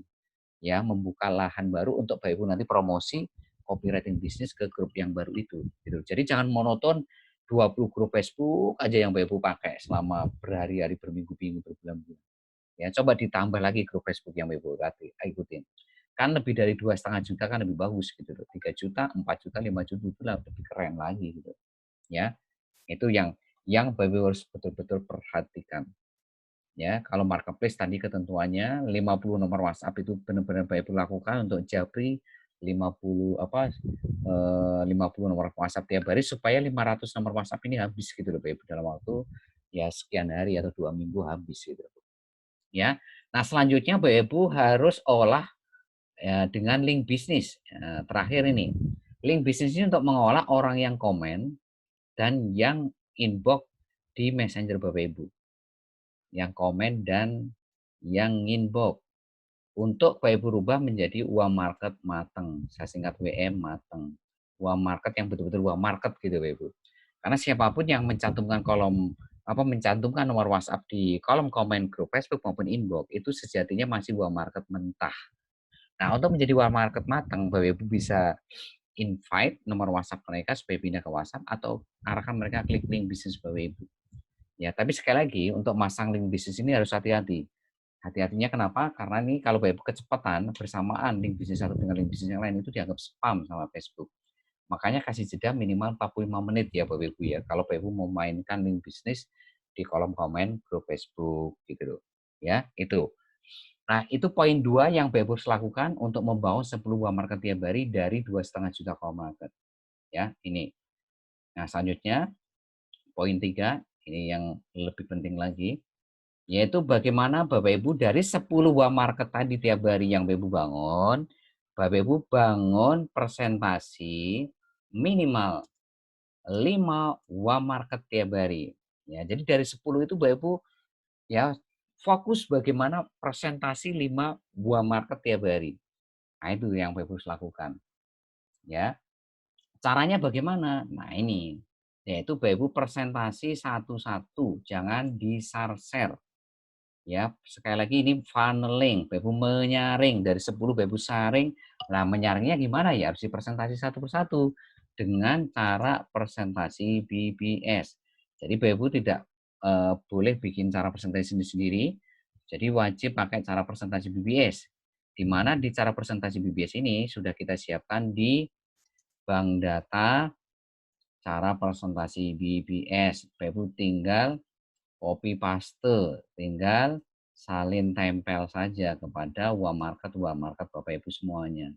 Ya, membuka lahan baru untuk Bapak Ibu nanti promosi copywriting bisnis ke grup yang baru itu, gitu. Jadi jangan monoton 20 grup Facebook aja yang Bapak Ibu pakai selama berhari-hari, berminggu-minggu, berbulan-bulan. Ya, coba ditambah lagi grup Facebook yang Bapak Ibu ikutin. Kan lebih dari 2,5 juta kan lebih bagus gitu loh. 3 juta, 4 juta, 5 juta itu lebih keren lagi gitu. Ya, itu yang Bapak Ibu harus betul-betul perhatikan. Ya, kalau marketplace tadi ketentuannya 50 nomor WhatsApp itu benar-benar Bapak Ibu lakukan untuk japri 50 apa 50 nomor WhatsApp tiap hari supaya 500 nomor WhatsApp ini habis gitu loh Bapak Ibu dalam waktu ya sekian hari atau 2 minggu habis gitu. Ya. Nah, selanjutnya Bapak Ibu harus olah ya, dengan link bisnis. Terakhir ini. Link bisnis ini untuk mengolah orang yang komen dan yang inbox di Messenger Bapak Ibu. Yang komen dan yang inbox. Untuk Bapak Ibu rubah menjadi uang market mateng. Saya singkat WM mateng. Uang market yang betul-betul uang market gitu Bapak Ibu. Karena siapapun yang mencantumkan mencantumkan nomor WhatsApp di kolom komen grup Facebook maupun inbox itu sejatinya masih uang market mentah. Nah, untuk menjadi uang market matang, Bapak Ibu bisa invite nomor WhatsApp mereka supaya pindah ke WhatsApp atau arahkan mereka klik link bisnis Bapak Ibu. Ya, tapi sekali lagi untuk masang link bisnis ini harus hati-hati. Hati-hatinya kenapa? Karena ini kalau Bapak Ibu kecepatan bersamaan link bisnis satu dengan link bisnis yang lain itu dianggap spam sama Facebook. Makanya kasih jeda minimal 45 menit ya Bapak Ibu ya. Kalau Bapak Ibu mau mainkan link bisnis di kolom komen grup Facebook gitu loh. Ya, itu. Nah, itu poin 2 yang Bapak Ibu harus lakukan untuk membangun 10 uang market tiap hari dari 2,5 juta call market. Ya, ini. Nah, selanjutnya poin 3 ini yang lebih penting lagi, yaitu bagaimana Bapak Ibu dari 10 uang market tadi tiap hari yang Bapak Ibu bangun, Bapak Ibu bangun presentasi minimal 5 uang market tiap hari. Ya, jadi dari 10 itu Bapak Ibu ya fokus bagaimana presentasi 5 buah market tiap hari. Nah, itu yang Bapak Ibu harus lakukan. Ya. Caranya bagaimana? Nah, ini. Yaitu Bapak Ibu presentasi satu-satu, jangan di-share. Ya, sekali lagi ini funneling, Bapak Ibu menyaring dari 10 Bapak Ibu saring. Nah, menyaringnya gimana ya? Harus dipresentasi satu persatu dengan cara presentasi BBS. Jadi Bapak Ibu tidak boleh bikin cara presentasi sendiri. Jadi wajib pakai cara presentasi BBS. Di mana di cara presentasi BBS ini sudah kita siapkan di bank data cara presentasi BBS. Bapak Ibu tinggal copy paste, tinggal salin tempel saja kepada uang market Bapak Ibu semuanya.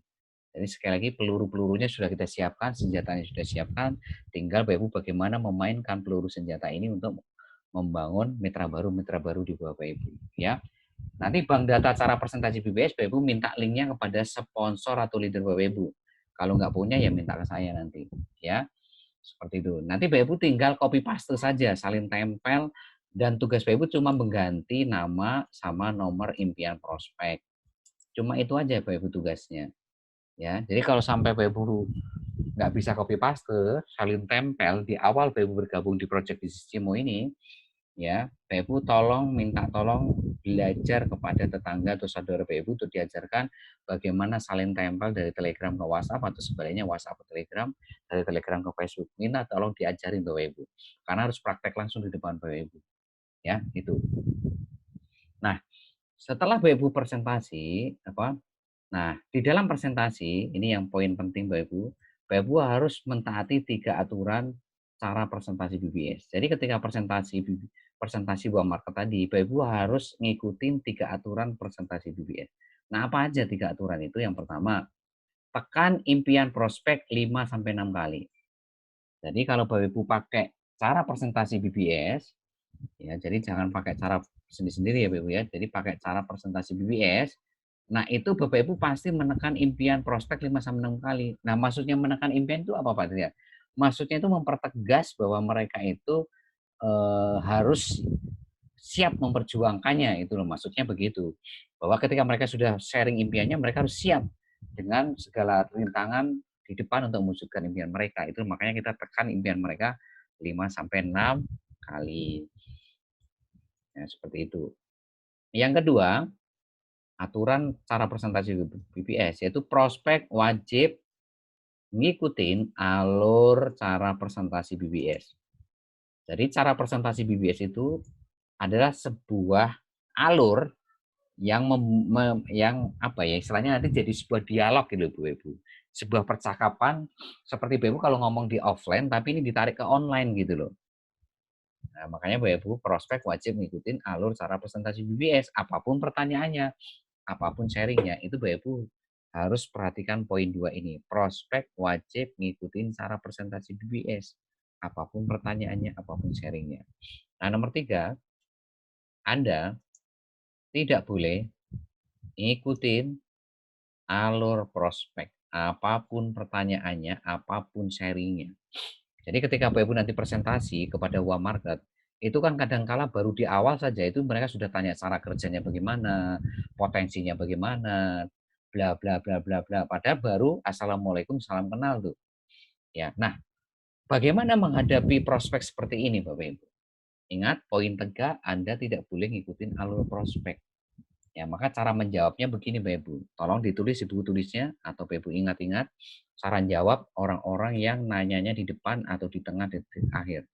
Jadi sekali lagi peluru-pelurunya sudah kita siapkan, senjatanya sudah siapkan, tinggal Bapak Ibu bagaimana memainkan peluru senjata ini untuk membangun mitra baru di Bapak Ibu. Ya. Nanti bank data cara presentasi BBS, Bapak Ibu minta linknya kepada sponsor atau leader Bapak Ibu. Kalau nggak punya ya minta ke saya nanti. Ya, seperti itu. Nanti Bapak Ibu tinggal copy paste saja, salin tempel, dan tugas Bapak Ibu cuma mengganti nama sama nomor impian prospek. Cuma itu aja Bapak Ibu tugasnya. Ya, jadi kalau sampai Bapak Ibu nggak bisa copy paste, salin tempel di awal Bapak Ibu bergabung di Project Bisnis Cimo ini, ya, Bapak Ibu minta tolong belajar kepada tetangga atau saudara Bapak Ibu untuk diajarkan bagaimana saling tempel dari Telegram ke WhatsApp atau sebaliknya WhatsApp ke Telegram, dari Telegram ke Facebook. Minta tolong diajarin Bapak Ibu. Karena harus praktek langsung di depan Bapak Ibu. Ya, itu. Nah, setelah Bapak Ibu presentasi, nah, di dalam presentasi, ini yang poin penting Bapak Ibu, Bapak Ibu harus mentaati 3 aturan cara presentasi BBS. Jadi ketika presentasi buah market tadi, Bapak Ibu harus ngikutin 3 aturan presentasi BBS. Nah, apa aja 3 aturan itu? Yang pertama, tekan impian prospek 5 sampai 6 kali. Jadi kalau Bapak Ibu pakai cara presentasi BBS, ya, jadi jangan pakai cara sendiri-sendiri ya Bapak Ibu ya. Jadi pakai cara presentasi BBS. Nah, itu Bapak Ibu pasti menekan impian prospek 5 sampai 6 kali. Nah, maksudnya menekan impian itu apa Pak? Ya? Maksudnya itu mempertegas bahwa mereka itu harus siap memperjuangkannya, itu loh maksudnya begitu. Bahwa ketika mereka sudah sharing impiannya, mereka harus siap dengan segala rintangan di depan untuk mewujudkan impian mereka. Itu makanya kita tekan impian mereka 5 sampai 6 kali. Ya, seperti itu. Yang kedua, aturan cara presentasi BBS yaitu prospek wajib ngikutin alur cara presentasi BBS. Jadi cara presentasi BBS itu adalah sebuah alur yang yang apa ya istilahnya nanti jadi sebuah dialog gitu Bu Ibu. Sebuah percakapan seperti Bu Ibu kalau ngomong di offline tapi ini ditarik ke online gitu loh. Nah, makanya Bapak Ibu prospek wajib ngikutin alur cara presentasi BBS apapun pertanyaannya, apapun sharingnya itu Bapak Ibu harus perhatikan poin 2 ini. Prospek wajib ngikutin cara presentasi BBS apapun pertanyaannya, apapun sharingnya. Nah, nomor 3, Anda tidak boleh ngikutin alur prospek apapun pertanyaannya, apapun sharingnya. Jadi ketika Bapak Ibu nanti presentasi kepada UA Market, itu kan kadangkala baru di awal saja itu mereka sudah tanya cara kerjanya bagaimana, potensinya bagaimana, bla bla bla bla bla. Padahal baru assalamualaikum salam kenal tuh. Ya, nah bagaimana menghadapi prospek seperti ini Bapak Ibu? Ingat poin tegak Anda tidak boleh ngikutin alur prospek. Ya, maka cara menjawabnya begini Bapak Ibu. Tolong ditulis di buku tulisnya atau Bapak Ibu ingat-ingat saran jawab orang-orang yang nanyanya di depan atau di tengah di akhir.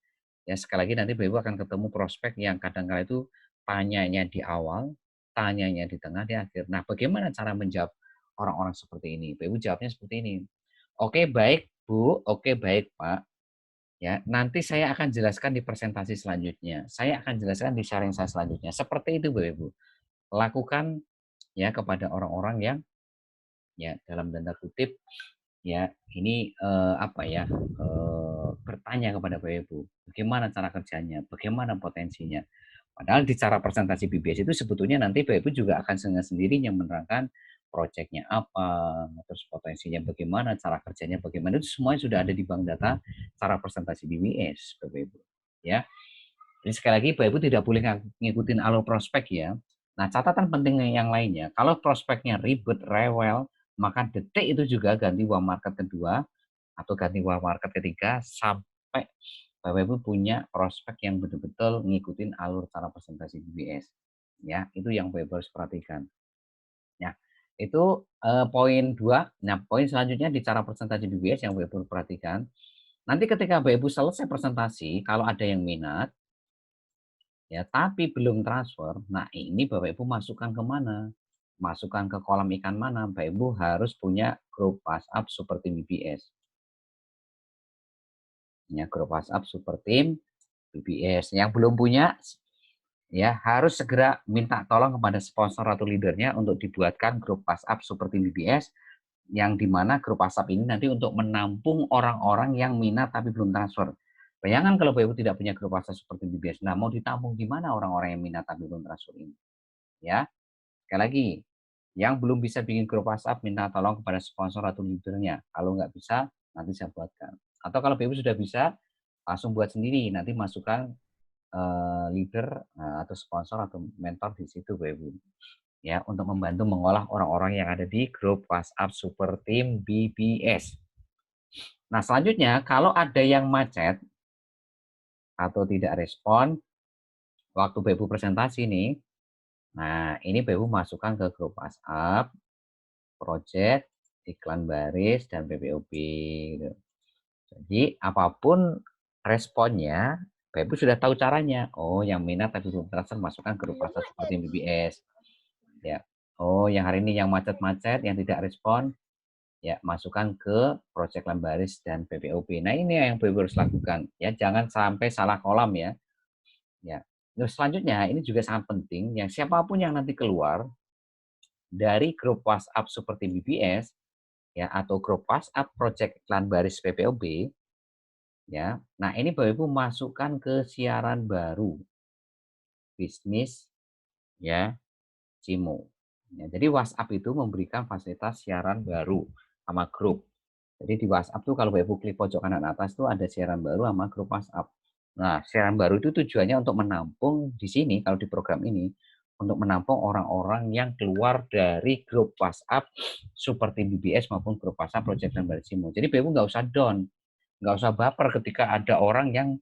Ya, sekali lagi nanti Bapak Ibu akan ketemu prospek yang kadang-kala itu tanyanya di awal, tanyanya di tengah, di akhir. Nah, bagaimana cara menjawab orang-orang seperti ini? Bapak Ibu jawabnya seperti ini. Oke, baik Bu, oke baik Pak. Ya, nanti saya akan jelaskan di presentasi selanjutnya. Saya akan jelaskan di sharing saya selanjutnya. Seperti itu Bapak Ibu. Lakukan ya kepada orang-orang yang ya dalam tanda kutip ya ini bertanya kepada Bapak Ibu bagaimana cara kerjanya, bagaimana potensinya. Padahal di cara presentasi BBS itu sebetulnya nanti Bapak Ibu juga akan dengan sendirinya menerangkan proyeknya apa, terus potensinya bagaimana, cara kerjanya bagaimana, itu semuanya sudah ada di bank data cara presentasi BBS Bapak Ibu. Ya. Jadi sekali lagi Bapak Ibu tidak boleh ngikutin alur prospek ya. Nah, catatan penting yang lainnya, kalau prospeknya ribet, rewel, maka detik itu juga ganti uang market kedua atau ganti uang market ketiga sampai Bapak Ibu punya prospek yang betul-betul ngikutin alur cara presentasi BBS. Ya, itu yang Bapak Ibu harus perhatikan. Ya, itu poin 2. Nah, poin selanjutnya di cara presentasi BBS yang Bapak Ibu perhatikan. Nanti ketika Bapak Ibu selesai presentasi, kalau ada yang minat, ya, tapi belum transfer. Nah, ini Bapak Ibu masukkan ke mana? Masukkan ke kolam ikan mana? Bapak Ibu harus punya grup WhatsApp Super Team BBS. Ya, grup WhatsApp Super Team BBS. Yang belum punya, ya harus segera minta tolong kepada sponsor atau leadernya untuk dibuatkan grup WhatsApp Super Team BBS yang dimana grup WhatsApp ini nanti untuk menampung orang-orang yang minat tapi belum transfer. Bayangkan kalau Bapak Ibu tidak punya grup WhatsApp seperti BBS. Nah, mau ditampung di mana orang-orang yang minat tapi belum transfer ini? Ya, sekali lagi, yang belum bisa bikin grup WhatsApp minta tolong kepada sponsor atau leadernya. Kalau nggak bisa, nanti saya buatkan. Atau kalau Bapak Ibu sudah bisa, langsung buat sendiri. Nanti masukkan leader atau sponsor atau mentor di situ Bapak Ibu. Ya, untuk membantu mengolah orang-orang yang ada di grup WhatsApp Super Team BBS. Nah, selanjutnya kalau ada yang macet atau tidak respon waktu Bapak Ibu presentasi nih, Nah, ini BU masukkan ke grup WhatsApp, project, iklan baris, dan PPOB. Gitu. Jadi, apapun responnya, BU sudah tahu caranya. Oh, yang minat tapi belum transfer, masukkan ke grup WhatsApp seperti BBS. Ya. Oh, yang hari ini yang macet-macet, yang tidak respon, ya masukkan ke project lembaris dan PPOB. Nah, ini yang BU harus lakukan. Ya, jangan sampai salah kolam ya. Ya. Terus selanjutnya, ini juga sangat penting, yang siapapun yang nanti keluar dari grup WhatsApp seperti BBS, ya, atau grup WhatsApp project iklan baris PPOB, ya. Nah, ini Bapak Ibu masukkan ke siaran baru bisnis, ya, Cimo. Ya, jadi WhatsApp itu memberikan fasilitas siaran baru sama grup. Jadi di WhatsApp tuh kalau Bapak Ibu klik pojok kanan atas tuh ada siaran baru sama grup WhatsApp. Nah, siaran baru itu tujuannya untuk menampung di sini kalau di program ini untuk menampung orang-orang yang keluar dari grup WhatsApp seperti BBS maupun grup WhatsApp Project Lembar Simo. Jadi Bapak Ibu nggak usah down, nggak usah baper ketika ada orang yang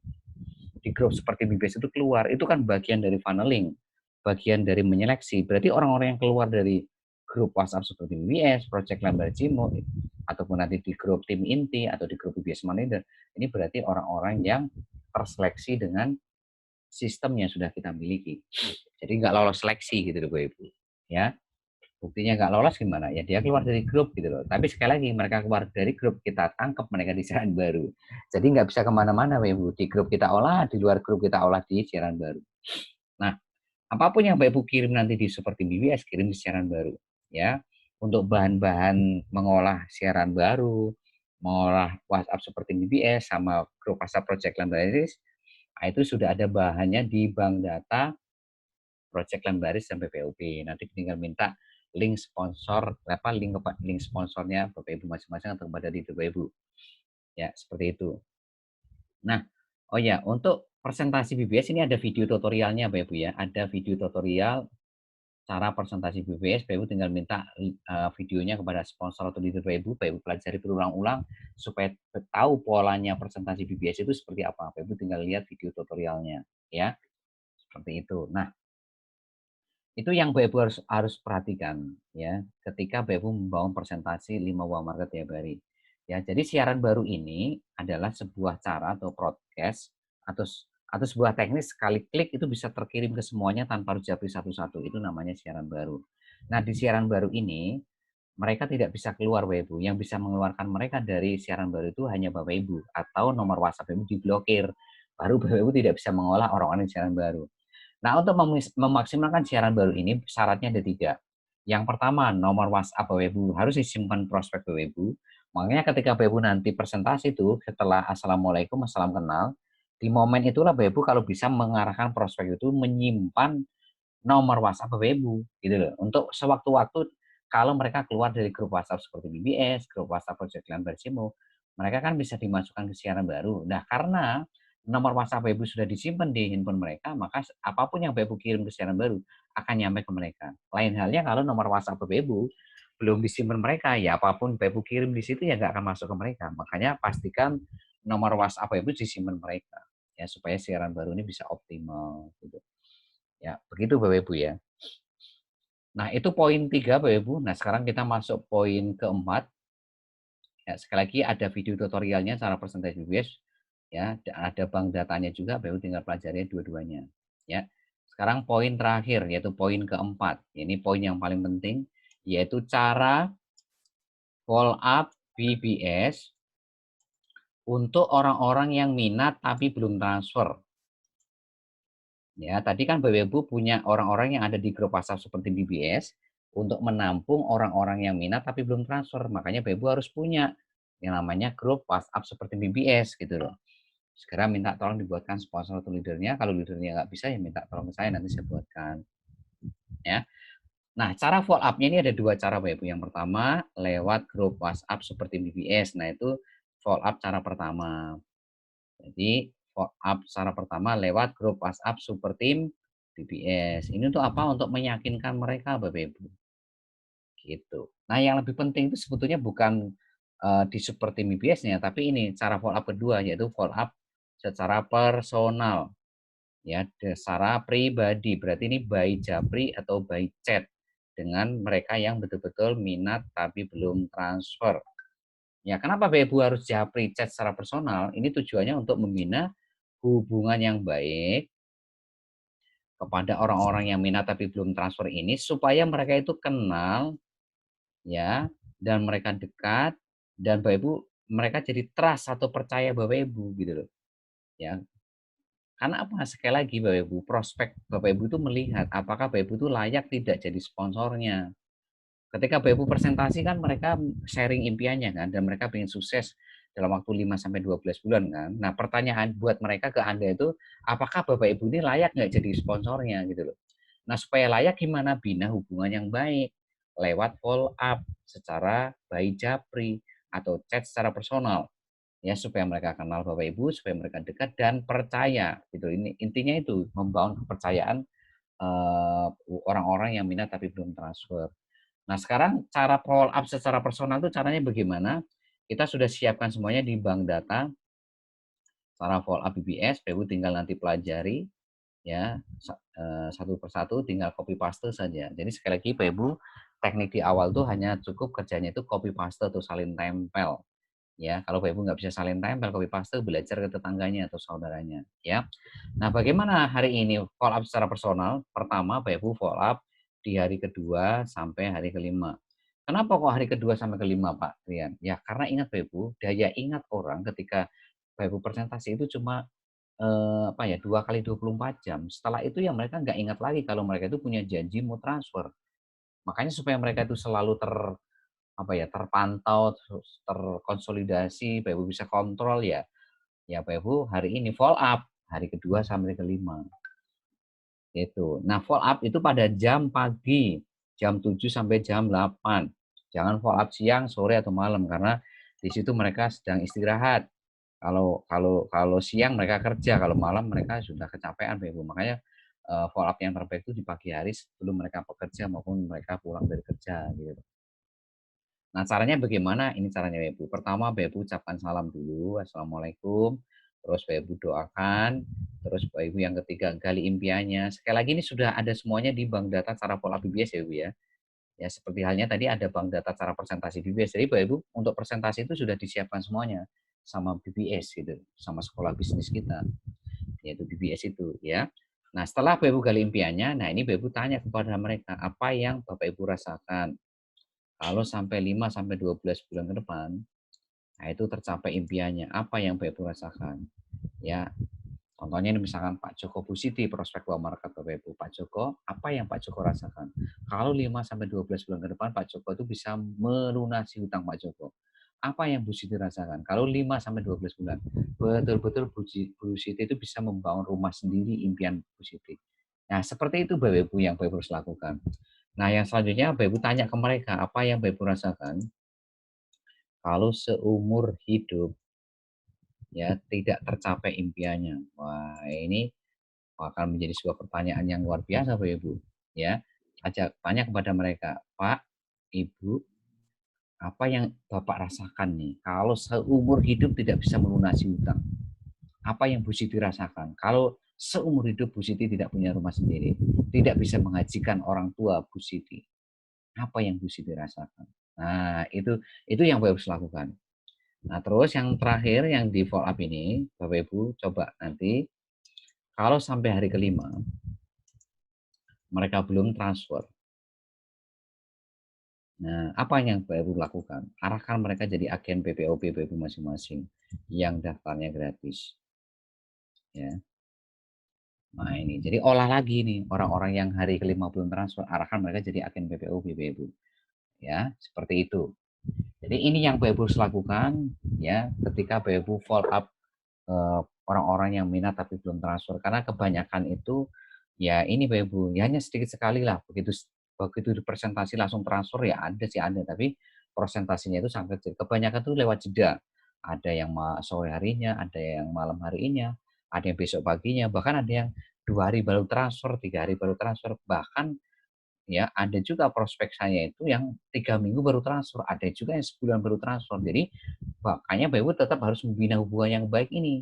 di grup seperti BBS itu keluar. Itu kan bagian dari funneling, bagian dari menyeleksi. Berarti orang-orang yang keluar dari grup WhatsApp seperti BBS, Project Lembar Cimo, ataupun nanti di grup tim inti atau di grup BBS Manager, ini berarti orang-orang yang terseleksi dengan sistem yang sudah kita miliki. Jadi nggak lolos seleksi gitu loh Bapak Ibu. Ya, buktinya nggak lolos gimana? Ya dia keluar dari grup gitu loh. Tapi sekali lagi mereka keluar dari grup, kita tangkap mereka di siaran baru. Jadi nggak bisa kemana-mana Bapak Ibu. Di grup kita olah, di luar grup kita olah di siaran baru. Nah, apapun yang Bapak Ibu kirim nanti di seperti BBS, kirim di siaran baru. Ya, untuk bahan-bahan mengolah siaran baru, mengolah WhatsApp seperti BBS sama grup WhatsApp Project Lembaris, nah itu sudah ada bahannya di bank data Project Lembaris dan PPOB. Nanti tinggal minta link sponsor, link sponsornya Bapak Ibu masing-masing atau kepada diri Bapak Ibu. Ya, seperti itu. Nah, oh ya, untuk presentasi BBS ini ada video tutorialnya Bapak Ibu ya. Ada video tutorial cara presentasi BBS, Bapak Ibu tinggal minta videonya kepada sponsor atau leader Bapak Ibu pelajari berulang-ulang supaya tahu polanya presentasi BBS itu seperti apa. Bapak Ibu tinggal lihat video tutorialnya ya. Seperti itu. Nah, itu yang Bapak Ibu harus perhatikan ya ketika Bapak Ibu membangun presentasi 5 uang market tiap hari. Ya, jadi siaran baru ini adalah sebuah cara atau broadcast atau sebuah teknis sekali klik itu bisa terkirim ke semuanya tanpa harus japri satu-satu. Itu namanya siaran baru. Nah, di siaran baru ini mereka tidak bisa keluar Bapak Ibu. Yang bisa mengeluarkan mereka dari siaran baru itu hanya Bapak Ibu atau nomor WhatsApp Ibu diblokir. Baru Bapak Ibu tidak bisa mengolah orang-orang di siaran baru. Nah, untuk memaksimalkan siaran baru ini, syaratnya ada 3. Yang pertama, nomor WhatsApp Bapak Ibu harus disimpan prospek Bapak Ibu. Makanya ketika Bapak Ibu nanti presentasi itu, setelah Assalamualaikum, Assalam kenal, di momen itulah Bapak Ibu kalau bisa mengarahkan prospek itu menyimpan nomor WhatsApp Bapak Ibu, gitu loh. Untuk sewaktu-waktu kalau mereka keluar dari grup WhatsApp seperti BBS, grup WhatsApp Project Lamber Simo, mereka kan bisa dimasukkan ke siaran baru. Nah, karena nomor WhatsApp Bapak Ibu sudah disimpan di handphone mereka, maka apapun yang Bapak Ibu kirim ke siaran baru akan nyampe ke mereka. Lain halnya kalau nomor WhatsApp Bapak Ibu belum disimpan mereka, ya apapun Bapak Ibu kirim di situ ya nggak akan masuk ke mereka. Makanya pastikan nomor WhatsApp Bapak Ibu disimpan mereka ya supaya siaran baru ini bisa optimal gitu. Ya, begitu Bapak Ibu ya. Nah, itu poin 3 Bapak Ibu. Nah, sekarang kita masuk poin keempat. Ya, sekali lagi ada video tutorialnya cara presentasi BBS ya, ada bank datanya juga Bapak Ibu tinggal pelajari dua-duanya. Ya. Sekarang poin terakhir yaitu poin keempat. Ini poin yang paling penting yaitu cara follow up BBS untuk orang-orang yang minat tapi belum transfer. Ya, tadi kan Bapak Ibu punya orang-orang yang ada di grup WhatsApp seperti BBS untuk menampung orang-orang yang minat tapi belum transfer. Makanya Bapak Ibu harus punya yang namanya grup WhatsApp seperti BBS gitu loh. Segera minta tolong dibuatkan sponsor atau leadernya. Kalau leadernya nggak bisa ya minta tolong ke saya nanti saya buatkan. Ya. Nah, cara follow up-nya ini ada 2 cara Bapak Ibu. Yang pertama lewat grup WhatsApp seperti BBS. Nah, itu follow up cara pertama. Jadi follow up secara pertama lewat grup WhatsApp Super Team BBS. Ini untuk apa? Untuk meyakinkan mereka Bapak Ibu. Gitu. Nah, yang lebih penting itu sebetulnya bukan di Super Team BBS-nya, tapi ini cara follow up kedua yaitu follow up secara personal. ya secara pribadi. Berarti ini by japri atau by chat dengan mereka yang betul-betul minat tapi belum transfer. Ya, kenapa Bapak Ibu harus japri chat secara personal? Ini tujuannya untuk membina hubungan yang baik kepada orang-orang yang minat tapi belum transfer ini supaya mereka itu kenal ya dan mereka dekat dan Bapak Ibu mereka jadi trust atau percaya Bapak Ibu gitu loh. Ya, karena apa? Sekali lagi Bapak Ibu, prospek Bapak Ibu itu melihat apakah Bapak Ibu itu layak tidak jadi sponsornya. Ketika Bapak Ibu presentasi kan mereka sharing impiannya kan dan mereka ingin sukses dalam waktu 5 sampai 12 bulan kan. Nah, pertanyaan buat mereka ke Anda itu, apakah Bapak Ibu ini layak nggak jadi sponsornya gitu loh. Nah, supaya layak gimana? Bina hubungan yang baik lewat follow up secara by japri atau chat secara personal ya supaya mereka kenal Bapak Ibu, supaya mereka dekat dan percaya gitu. Ini intinya itu membangun kepercayaan orang-orang yang minat tapi belum transfer. Nah, sekarang cara follow up secara personal itu caranya bagaimana? Kita sudah siapkan semuanya di bank data, cara follow up BBS, Bapak Ibu tinggal nanti pelajari ya satu persatu tinggal copy paste saja. Jadi sekali lagi Bapak Ibu, teknik di awal tuh hanya cukup kerjanya itu copy paste atau salin tempel. Ya, kalau Bapak Ibu nggak bisa salin tempel, copy paste belajar ke tetangganya atau saudaranya, ya. Nah, bagaimana hari ini follow up secara personal? Pertama, Bapak Ibu follow up di hari kedua sampai hari kelima. Kenapa kok hari kedua sampai kelima, Pak Rian? Ya, karena ingat Bapak Ibu, daya ingat orang ketika Bapak Ibu presentasi itu cuma apa ya 2 kali 24 jam. Setelah itu ya mereka nggak ingat lagi kalau mereka itu punya janji mau transfer. Makanya supaya mereka itu selalu apa ya, terpantau, terus terkonsolidasi, Bapak Ibu bisa kontrol ya, ya Bapak Ibu hari ini follow up, hari kedua sampai kelima gitu. Nah follow up itu pada jam pagi, jam 7 sampai jam 8. Jangan follow up siang, sore, atau malam karena di situ mereka sedang istirahat. Kalau siang mereka kerja, kalau malam mereka sudah kecapean Bapak Ibu. Makanya follow up yang terbaik itu di pagi hari sebelum mereka bekerja maupun mereka pulang dari kerja gitu. Nah, caranya bagaimana? Ini caranya Bapak Ibu. Pertama, Bapak Ibu ucapkan salam dulu, Assalamualaikum. Terus Bapak Ibu doakan. Terus Bapak Ibu yang ketiga, gali impiannya. Sekali lagi ini sudah ada semuanya di bank data cara pola BBS ya Ibu ya. Ya, seperti halnya tadi ada bank data cara presentasi BBS. Jadi Bapak Ibu untuk presentasi itu sudah disiapkan semuanya sama BBS gitu, sama sekolah bisnis kita, yaitu BBS itu ya. Nah, setelah Bapak Ibu gali impiannya, nah ini Bapak Ibu tanya kepada mereka, apa yang Bapak Ibu rasakan? Kalau sampai 5 sampai 12 bulan ke depan, nah itu tercapai impiannya, apa yang Bapak Ibu rasakan? Ya, contohnya ini misalkan Pak Joko Busiti, prospek luar market Bapak Ibu. Pak Joko, apa yang Pak Joko rasakan? Kalau 5 sampai 12 bulan ke depan Pak Joko itu bisa melunasi hutang Pak Joko. Apa yang Bu Siti rasakan? Kalau 5 sampai 12 bulan, betul-betul Bu Siti itu bisa membangun rumah sendiri impian Bu Siti. Nah, seperti itu Bapak Ibu yang Bapak Ibu harus lakukan. Nah, yang selanjutnya Bapak Ibu tanya ke mereka, apa yang Bapak Ibu rasakan kalau seumur hidup ya tidak tercapai impiannya? Wah, ini akan menjadi sebuah pertanyaan yang luar biasa Bapak Ibu, ya. Ajak tanya kepada mereka, "Pak, Ibu, apa yang Bapak rasakan nih kalau seumur hidup tidak bisa melunasi hutang? Apa yang Bu Siti rasakan kalau seumur hidup Bu Siti tidak punya rumah sendiri, tidak bisa mengajikan orang tua Bu Siti? Apa yang Bu Siti rasakan?" Nah, itu yang Bapak Ibu lakukan. Nah, terus yang terakhir yang di follow up ini, Bapak Ibu coba nanti kalau sampai hari kelima mereka belum transfer. Nah, apa yang Bapak Ibu lakukan? Arahkan mereka jadi agen PPOP Bapak Ibu masing-masing yang daftarnya gratis. Ya. Nah ini, jadi olah lagi nih orang-orang yang hari kelima belum transfer, arahkan mereka jadi agen PPOP Bapak Ibu. Ya, seperti itu. Jadi ini yang Bapak Ibu harus lakukan ya ketika Bapak Ibu follow up orang-orang yang minat tapi belum transfer karena kebanyakan itu ya ini Bapak Ibu ya hanya sedikit sekali lah begitu begitu presentasi langsung transfer ya ada sih ada tapi presentasinya itu sangat kecil kebanyakan tuh lewat jeda ada yang sore harinya ada yang malam harinya ada yang besok paginya bahkan ada yang 2 hari baru transfer 3 hari baru transfer bahkan ya ada juga prospek saya itu yang 3 minggu baru transfer ada juga yang sebulan baru transfer jadi makanya Bapak Ibu tetap harus membina hubungan yang baik ini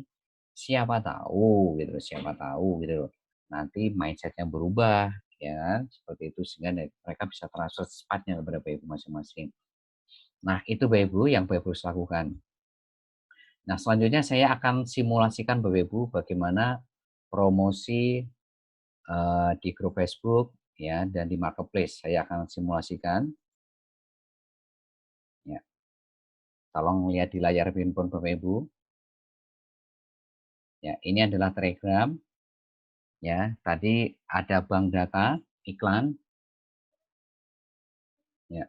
Siapa tahu gitu, siapa tahu gitu loh. Nanti mindset-nya berubah, ya kan? Seperti itu sehingga mereka bisa transfer cepatnya kepada Bapak Ibu masing-masing. Nah, itu Bapak Ibu yang Bapak Ibu harus lakukan. Nah, selanjutnya saya akan simulasikan Bapak Ibu bagaimana promosi di grup Facebook ya dan di marketplace. Saya akan simulasikan ya. Tolong lihat di layar handphone Bapak Ibu. Ya, ini adalah Telegram ya. Tadi ada bank data iklan ya.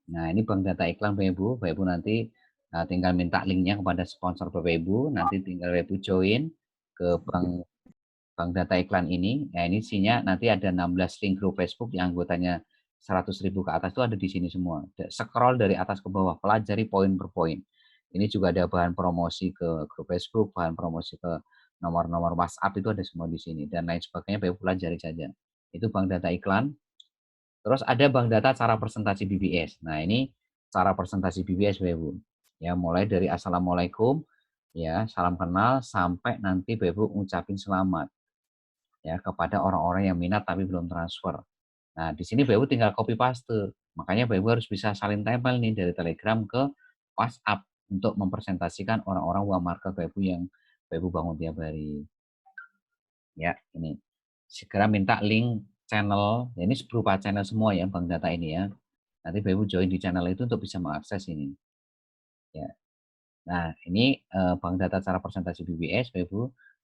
Nah, ini bank data iklan Bapak Ibu. Bapak Ibu nanti tinggal minta linknya kepada sponsor Bapak Ibu, nanti tinggal Bapak Ibu join ke bank data iklan ini. Nah, ini isinya nanti ada 16 link grup Facebook yang anggotanya 100.000 ke atas itu ada di sini semua. Scroll dari atas ke bawah, pelajari poin per poin. Ini juga ada bahan promosi ke grup Facebook, bahan promosi ke nomor-nomor WhatsApp itu ada semua di sini dan lain sebagainya. Bapak Ibu pelajari saja. Itu bank data iklan. Terus ada bank data cara presentasi BBS. Nah, ini cara presentasi BBS Bapak Ibu. Ya, mulai dari assalamualaikum ya, salam kenal sampai nanti Bapak Ibu ngucapin selamat ya kepada orang-orang yang minat tapi belum transfer. Nah, di sini Bapak Ibu tinggal copy paste. Makanya Bapak Ibu harus bisa salin tempel nih dari Telegram ke WhatsApp untuk mempresentasikan orang-orang uang market Bapak Ibu yang Bapak Ibu bangun tiap hari. Ya, ini. Segera minta link channel. Ya, ini berupa channel semua ya, bank data ini ya. Nanti Bapak Ibu join di channel itu untuk bisa mengakses ini. Ya. Nah, ini bank data cara presentasi BBS, Bapak Ibu.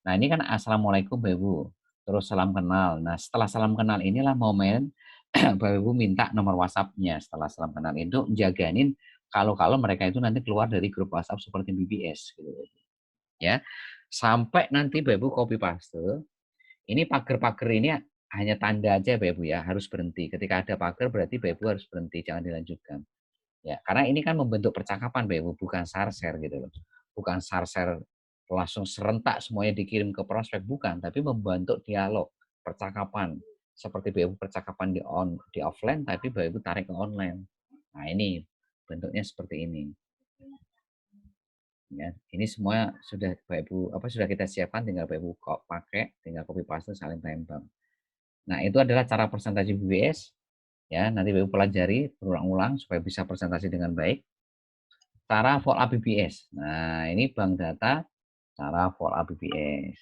Nah, ini kan assalamualaikum Bapak Ibu. Terus salam kenal. Nah, setelah salam kenal inilah momen Bapak Ibu minta nomor WhatsApp-nya setelah salam kenal itu jagain kalau mereka itu nanti keluar dari grup WhatsApp seperti BBS gitu ya. Sampai nanti Bapak Ibu copy paste. Ini pagar-pagar ini hanya tanda aja Bapak Ibu ya, harus berhenti. Ketika ada pagar berarti Bapak Ibu harus berhenti, jangan dilanjutkan. Ya, karena ini kan membentuk percakapan Bapak Ibu, bukan share gitu loh. Bukan share langsung serentak semuanya dikirim ke prospek, bukan, tapi membentuk dialog, percakapan. Seperti Bapak Ibu percakapan di offline, tapi Bapak Ibu tarik ke online. Nah, ini bentuknya seperti ini. Ya, ini semua sudah Bapak Ibu sudah kita siapkan, tinggal Bapak Ibu kok pakai, tinggal copy paste salin tempel. Nah, itu adalah cara presentasi BBS ya. Nanti Bapak Ibu pelajari berulang-ulang supaya bisa presentasi dengan baik. Cara follow up BBS. Nah, ini bank data cara follow up BBS.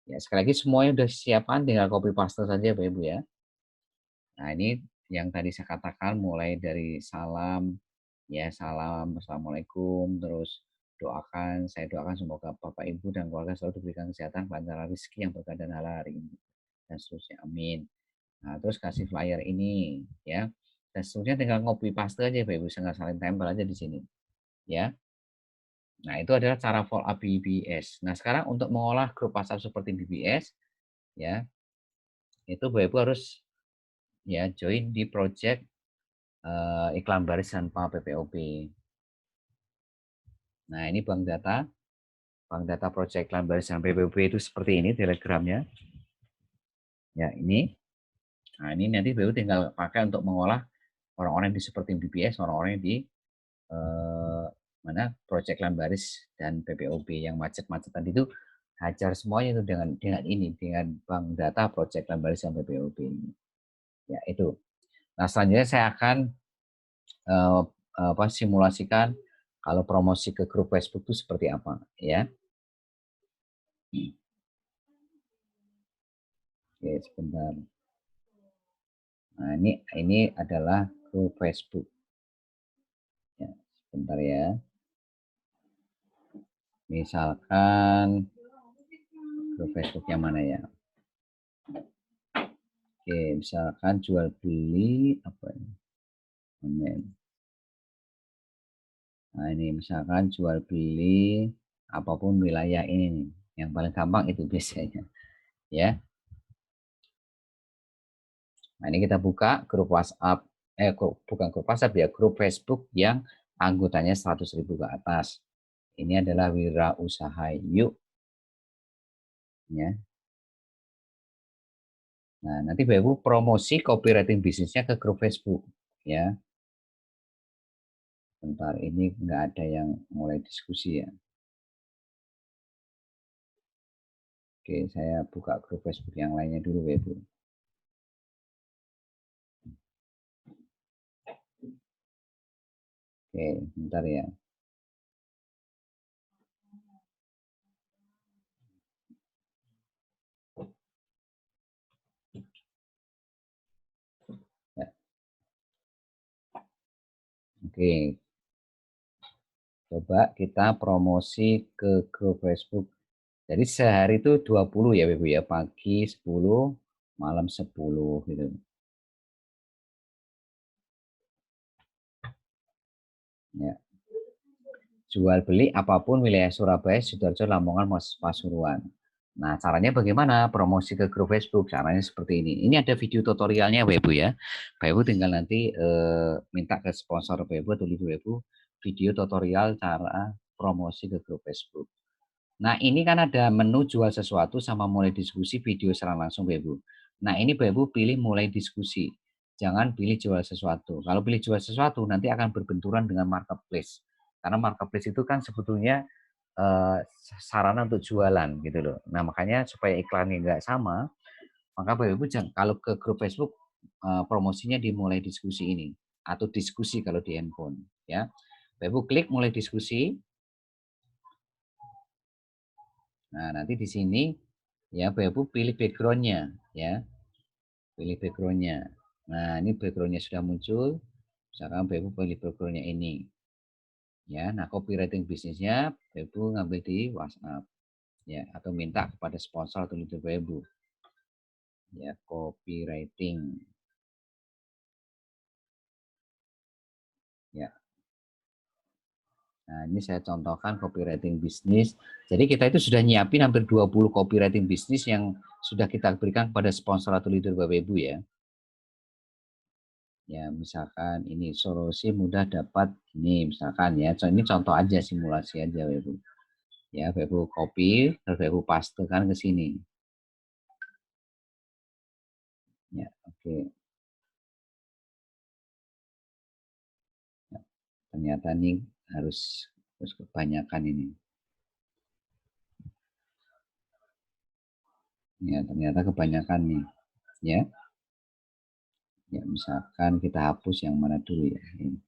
Ya, sekali lagi semuanya sudah disiapkan, tinggal copy paste saja Bapak Ibu ya. Nah, ini yang tadi saya katakan mulai dari salam, ya salam, assalamualaikum, terus saya doakan semoga Bapak Ibu dan keluarga selalu diberikan kesehatan, kelancaran rezeki yang berkah dan halal hari ini, dan seterusnya, amin. Nah, terus kasih flyer ini, ya, dan seterusnya tinggal copy paste aja Bapak Ibu, tinggal salin tempel aja di sini, ya. Nah, itu adalah cara follow up BBS. Nah, sekarang untuk mengolah grup WhatsApp seperti BBS, ya, itu Bapak Ibu harus ya join di project iklan baris tanpa PPOP. Nah, ini bank data project iklan baris tanpa PPOP itu seperti ini telegramnya. Ya, ini. Nah, ini nanti Bapak Ibu tinggal pakai untuk mengolah orang-orang di seperti BBS, orang-orang di mana project iklan baris dan PPOP yang macet-macetan itu hajar semuanya itu dengan ini, dengan bank data project iklan baris dan PPOP ini. Ya, itu. Nah, selanjutnya saya akan simulasikan kalau promosi ke grup Facebook itu seperti apa, ya. Oke, sebentar. Nah, ini adalah grup Facebook. Ya, sebentar ya. Misalkan grup Facebook yang mana ya? Oke, misalkan jual beli apa ini? Online. Nah, ini misalkan jual beli apapun wilayah ini nih. Yang paling gampang itu biasanya, ya. Nah, ini kita buka grup WhatsApp, bukan grup WhatsApp ya, grup Facebook yang anggotanya 100.000 ke atas. Ini adalah Wira Usaha Yuk, ya. Nah, nanti Bapak Ibu promosi copywriting bisnisnya ke grup Facebook, ya. Bentar, ini nggak ada yang mulai diskusi ya. Oke, saya buka grup Facebook yang lainnya dulu ya, Bu. Oke, bentar ya. Ya, oke, coba kita promosi ke grup Facebook. Jadi sehari itu 20 ya, Ibu ya. Pagi 10, malam 10 gitu. Ya. Jual beli apapun wilayah Surabaya, Sidoarjo, Lamongan, Pasuruan. Nah, caranya bagaimana? Promosi ke grup Facebook. Caranya seperti ini. Ini ada video tutorialnya, Ibu ya. Ibu tinggal nanti minta ke sponsor Ibu atau Ibu video tutorial cara promosi ke grup Facebook. Nah, ini kan ada menu jual sesuatu sama mulai diskusi video secara langsung, Ibu. Nah, ini Ibu pilih mulai diskusi. Jangan pilih jual sesuatu. Kalau pilih jual sesuatu, nanti akan berbenturan dengan marketplace. Karena marketplace itu kan sebetulnya eh, sarana untuk jualan gitu loh. Nah, makanya supaya iklannya nggak sama, maka Bapak Ibu kalau ke grup Facebook promosinya dimulai diskusi ini atau diskusi kalau di handphone ya. Bapak Ibu klik mulai diskusi. Nah, nanti di sini ya Bapak Ibu pilih backgroundnya ya. Pilih backgroundnya. Nah, ini backgroundnya sudah muncul. Misalkan Bapak Ibu pilih backgroundnya ini. Ya, nah copywriting bisnisnya Bapak Ibu ngambil di WhatsApp ya atau minta kepada sponsor atau leader Bapak Ibu. Ya, copywriting. Ya, nah, ini saya contohkan copywriting bisnis. Jadi kita itu sudah nyiapin hampir 20 copywriting bisnis yang sudah kita berikan kepada sponsor atau leader Bapak Ibu ya. Ya, misalkan ini solusi mudah dapat ini misalkan ya. Ini contoh aja simulasi aja Bapak Ibu. Ya, Bapak Ibu copy, terus Bapak Ibu pastekan ke sini. Ya, oke. Ya, ternyata ini harus kebanyakan ini. Ya, ternyata kebanyakan nih. Ya. Ya, misalkan kita hapus yang mana dulu ya. Ini.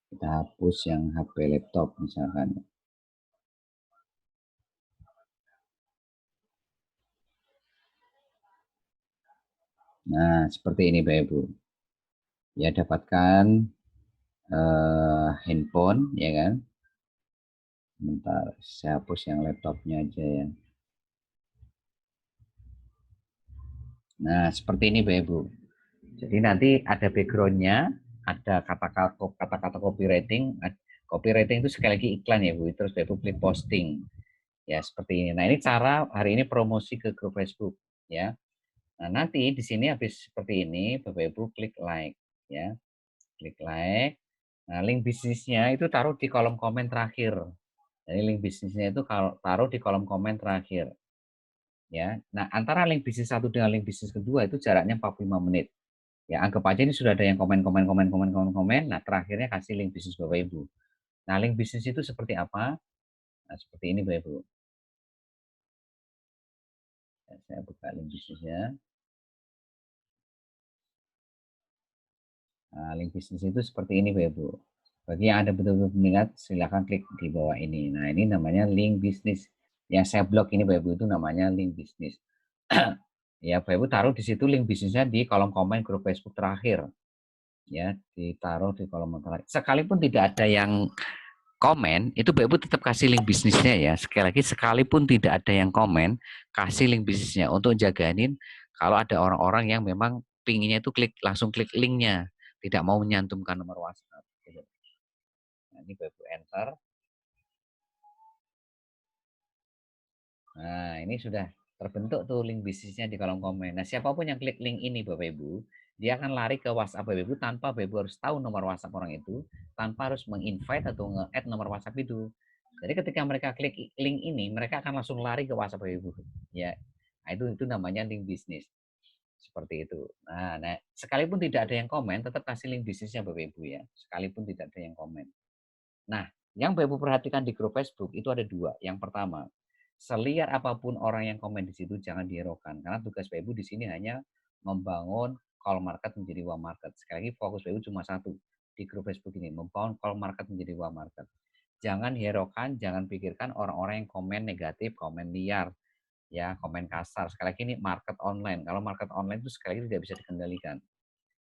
Kita hapus yang HP laptop misalkan. Nah, seperti ini Bapak Ibu. Ya, dapatkan handphone, ya kan. Bentar, saya hapus yang laptopnya aja ya. Nah, seperti ini Bapak Ibu. Jadi nanti ada backgroundnya, ada kata-kata copywriting. Copywriting itu sekali lagi iklan ya Bu. Terus Bapak Ibu klik posting. Ya, seperti ini. Nah, ini cara hari ini promosi ke grup Facebook. Ya. Nah, nanti di sini habis seperti ini, Bapak Ibu klik like. Ya, klik like. Nah, link bisnisnya itu taruh di kolom komen terakhir. Jadi link bisnisnya itu taruh di kolom komen terakhir. Ya. Nah, antara link bisnis satu dengan link bisnis kedua itu jaraknya 45 menit. Ya, anggap aja ini sudah ada yang komen. Nah, terakhirnya kasih link bisnis Bapak Ibu. Nah, link bisnis itu seperti apa? Nah, seperti ini Bapak Ibu. Ya, saya buka link bisnisnya. Nah, link bisnis itu seperti ini Bapak Ibu. Bagi yang ada betul-betul minat, silakan klik di bawah ini. Nah, ini namanya link bisnis. Yang saya blok ini Bapak Ibu itu namanya link bisnis. Ya, Bapak Ibu taruh di situ link bisnisnya di kolom komen grup Facebook terakhir. Ya, ditaruh di kolom terakhir. Sekalipun tidak ada yang komen, itu Bapak Ibu tetap kasih link bisnisnya ya. Sekali lagi, sekalipun tidak ada yang komen, kasih link bisnisnya untuk jagain kalau ada orang-orang yang memang pinginnya itu langsung klik linknya, tidak mau menyantumkan nomor WhatsApp. Gitu. Nah, ini Bapak Ibu enter. Nah, ini sudah terbentuk tuh link bisnisnya di kolom komen. Nah, siapapun yang klik link ini Bapak Ibu, dia akan lari ke WhatsApp Bapak Ibu tanpa Bapak Ibu harus tahu nomor WhatsApp orang itu, tanpa harus menginvite atau nge-add nomor WhatsApp itu. Jadi ketika mereka klik link ini, mereka akan langsung lari ke WhatsApp Bapak Ibu. Ya, nah, itu namanya link bisnis. Seperti itu. Nah, sekalipun tidak ada yang komen, tetap kasih link bisnisnya Bapak Ibu ya. Sekalipun tidak ada yang komen. Nah, yang Bapak Ibu perhatikan di grup Facebook itu ada dua. Yang pertama, seliar apapun orang yang komen di situ jangan dihiraukan. Karena tugas Bapak Ibu di sini hanya membangun call market menjadi warm market. Sekali lagi fokus Bapak Ibu cuma satu di grup Facebook ini, membangun call market menjadi warm market. Jangan hiraukan, jangan pikirkan orang-orang yang komen negatif, komen liar, ya komen kasar. Sekali lagi ini market online. Kalau market online itu sekali lagi tidak bisa dikendalikan,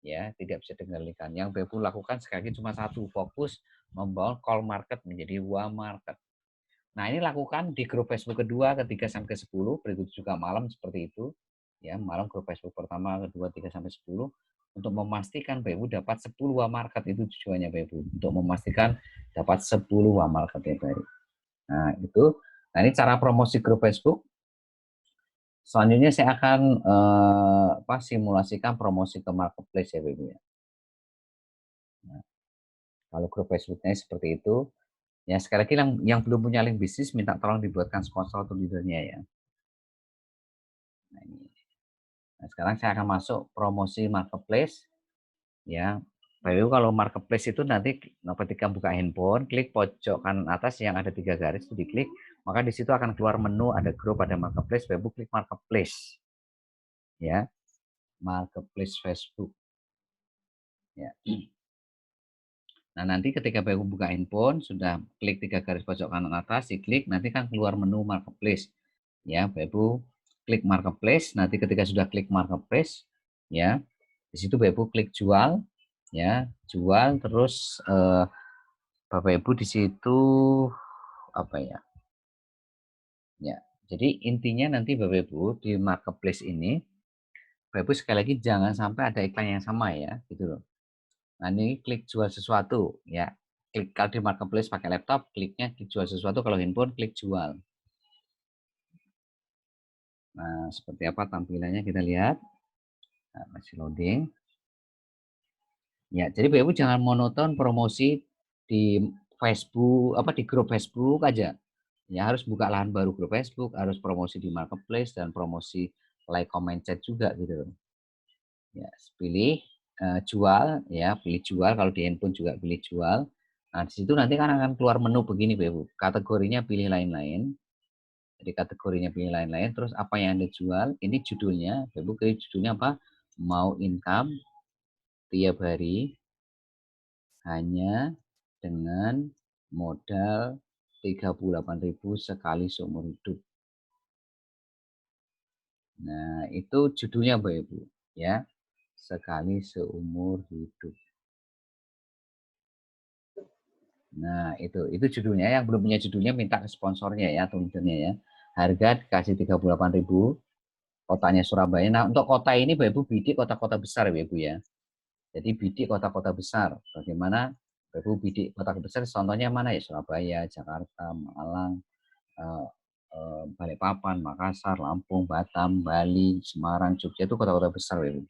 ya tidak bisa dikendalikan. Yang Bebu lakukan sekali lagi cuma satu, fokus membangun call market menjadi warm market. Nah, ini lakukan di grup Facebook kedua, ketiga sampai ke 10, berikut juga malam seperti itu. Ya, malam grup Facebook pertama, kedua, 3 sampai 10 untuk memastikan BU dapat 10 warm market, itu tujuannya BU untuk memastikan dapat 10 warm market ya baik. Nah, itu. Nah, ini cara promosi grup Facebook. Selanjutnya saya akan simulasikan promosi ke marketplace ya BU ya. Nah, kalau grup Facebooknya seperti itu, ya sekali lagi yang belum punya link bisnis minta tolong dibuatkan sponsor atau leadernya ya. Nah, ini. Nah, sekarang saya akan masuk promosi marketplace ya. Baru kalau marketplace itu nanti ketika buka handphone, klik pojok kanan atas yang ada 3 garis itu diklik, maka di situ akan keluar menu ada grup, ada marketplace, Bapak klik marketplace. Ya. Marketplace Facebook. Ya. Nah, nanti ketika Bapak buka handphone, sudah klik 3 garis pojok kanan atas, diklik, nanti kan keluar menu marketplace. Ya, Bapak klik marketplace, nanti ketika sudah klik marketplace, ya, di situ Bapak klik jual, ya, jual, terus Bapak Ibu di situ apa ya? Ya, jadi intinya nanti Bapak Ibu di marketplace ini, Bapak Ibu sekali lagi jangan sampai ada iklan yang sama ya, gitu loh. Nah, ini klik jual sesuatu ya. Klik kalau di marketplace pakai laptop, kliknya klik jual sesuatu, kalau handphone klik jual. Nah, seperti apa tampilannya kita lihat. Nah, masih loading. Ya, jadi Bapak Ibu jangan monoton promosi di Facebook, di grup Facebook aja. Ya, harus buka lahan baru grup Facebook, harus promosi di marketplace dan promosi like, comment, chat juga gitu. Ya, pilih jual ya, pilih jual, kalau di handphone juga pilih jual. Nah, di situ nanti kan akan keluar menu begini, Bapak. Kategorinya pilih lain-lain. Jadi kategorinya pilih lain-lain, terus apa yang Anda jual, ini judulnya, Bapak pilih judulnya apa? Mau income tiap hari hanya dengan modal 38.000 sekali seumur hidup. Nah, itu judulnya Bapak Ibu, ya. Sekali seumur hidup. Nah, itu judulnya. Yang belum punya judulnya minta ke sponsornya ya, atau leadernya ya. Harga dikasih 38.000, kotanya Surabaya. Nah, untuk kota ini Bapak Ibu bidik kota-kota besar Bapak Ibu ya. Jadi bidik kota-kota besar. Bagaimana Bapak Ibu bidik kota besar, contohnya mana ya? Surabaya, Jakarta, Malang, Balikpapan, Makassar, Lampung, Batam, Bali, Semarang, Jogja, itu kota-kota besar Bapak Ibu.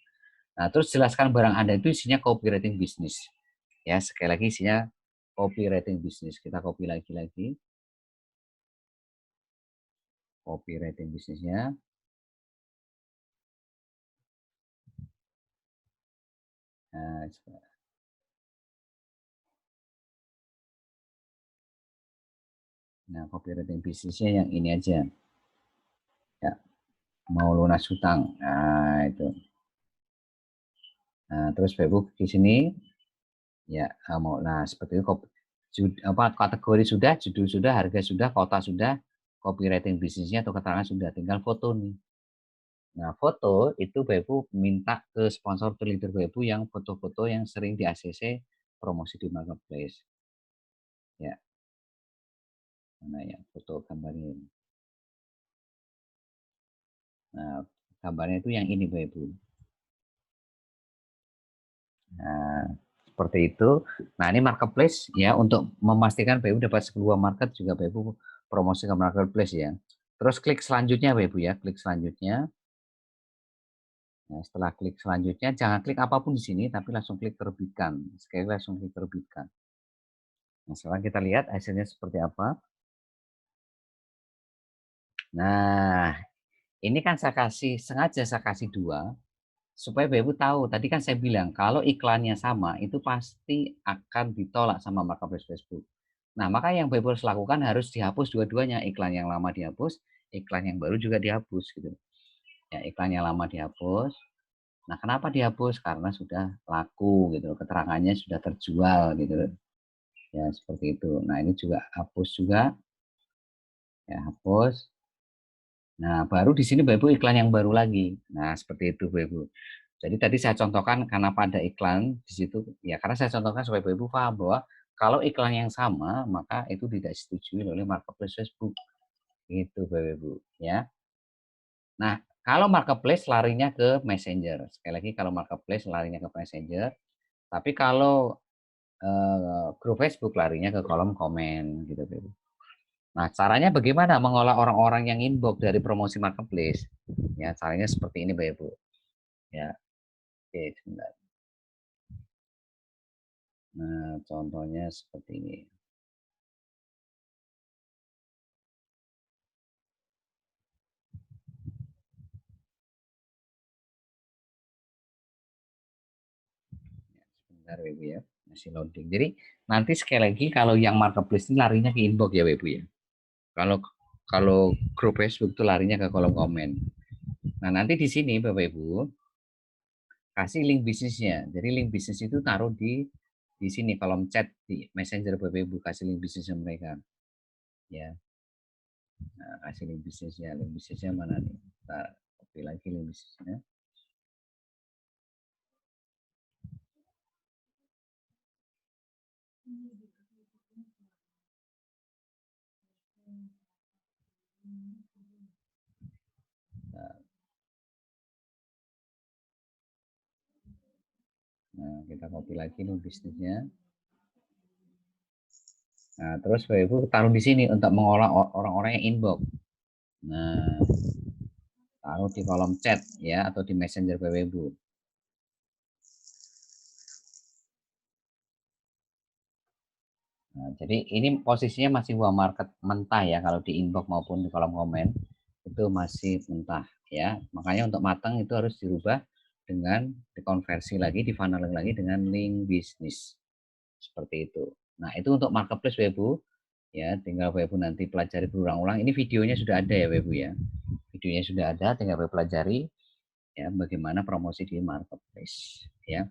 Nah, terus jelaskan barang Anda itu isinya copywriting bisnis. Ya, sekali lagi isinya copywriting bisnis. Kita copy lagi. Copywriting bisnisnya. Nah, copywriting bisnisnya yang ini aja. Ya, mau lunas hutang. Nah, itu. Nah, terus Facebook di sini ya mau, nah seperti itu, kategori sudah, judul sudah, harga sudah, kota sudah, copywriting bisnisnya atau keterangan sudah, tinggal foto nih. Nah, foto itu Bapak Ibu minta ke sponsor atau leader Bapak Ibu yang foto-foto yang sering di ACC promosi di marketplace. Ya, mana ya foto gambarnya. Nah, gambarnya itu yang ini Bapak Ibu. Nah, seperti itu. Nah, ini marketplace ya, untuk memastikan Bapak Ibu dapat sebuah market juga Bapak Ibu promosi ke marketplace ya. Terus klik selanjutnya Bapak Ibu ya, klik selanjutnya. Nah, setelah klik selanjutnya, jangan klik apapun di sini, tapi langsung klik terbitkan. Sekali langsung klik terbitkan. Nah, sekarang kita lihat hasilnya seperti apa. Nah, ini kan sengaja saya kasih 2, supaya Bapak Ibu tahu. Tadi kan saya bilang, kalau iklannya sama, itu pasti akan ditolak sama marketplace Facebook. Nah, maka yang Bapak Ibu harus lakukan harus dihapus dua-duanya, iklan yang lama dihapus, iklan yang baru juga dihapus gitu. Ya, iklan yang lama dihapus. Nah, kenapa dihapus? Karena sudah laku gitu, keterangannya sudah terjual gitu. Ya, seperti itu. Nah, ini juga hapus juga. Ya, hapus. Nah, baru di sini Bapak Ibu iklan yang baru lagi. Nah, seperti itu Bapak Ibu. Jadi tadi saya contohkan kenapa ada iklan di situ, ya karena saya contohkan supaya Bapak Ibu paham bahwa kalau iklan yang sama, maka itu tidak disetujui oleh marketplace Facebook. Itu Bapak Ibu, ya. Nah, kalau marketplace larinya ke Messenger. Sekali lagi kalau marketplace larinya ke Messenger, tapi kalau grup Facebook larinya ke kolom komen gitu, Bapak Ibu. Nah, caranya bagaimana mengolah orang-orang yang inbox dari promosi marketplace? Ya, caranya seperti ini, Bapak Ibu. Ya, oke, sebentar. Nah, contohnya seperti ini. Sebentar, Ibu ya. Masih loading. Jadi, nanti sekali lagi kalau yang marketplace ini larinya ke inbox ya, Ibu ya. Kalau kalau grup Facebook itu larinya ke kolom komen. Nah, nanti di sini Bapak Ibu kasih link bisnisnya. Jadi link bisnis itu taruh di sini kolom chat di Messenger Bapak Ibu, kasih link bisnisnya mereka. Ya. Nah, kasih link bisnisnya. Link bisnisnya mana nih? Kita copy lagi link bisnisnya. Nah, kita copy lagi link bisnisnya. Nah, terus Bapak Ibu taruh di sini untuk mengolah orang-orang yang inbox. Nah, taruh di kolom chat ya atau di Messenger Bapak Ibu. Nah, jadi ini posisinya masih buah market mentah ya kalau di inbox maupun di kolom komen itu masih mentah ya. Makanya untuk matang itu harus dirubah dengan dikonversi lagi, difunnel lagi dengan link bisnis. Seperti itu. Nah, itu untuk marketplace Bapak Ibu. Ya, tinggal Bapak Ibu nanti pelajari berulang-ulang. Ini videonya sudah ada ya Bapak Ibu ya. Videonya sudah ada, tinggal Bapak pelajari ya bagaimana promosi di marketplace ya.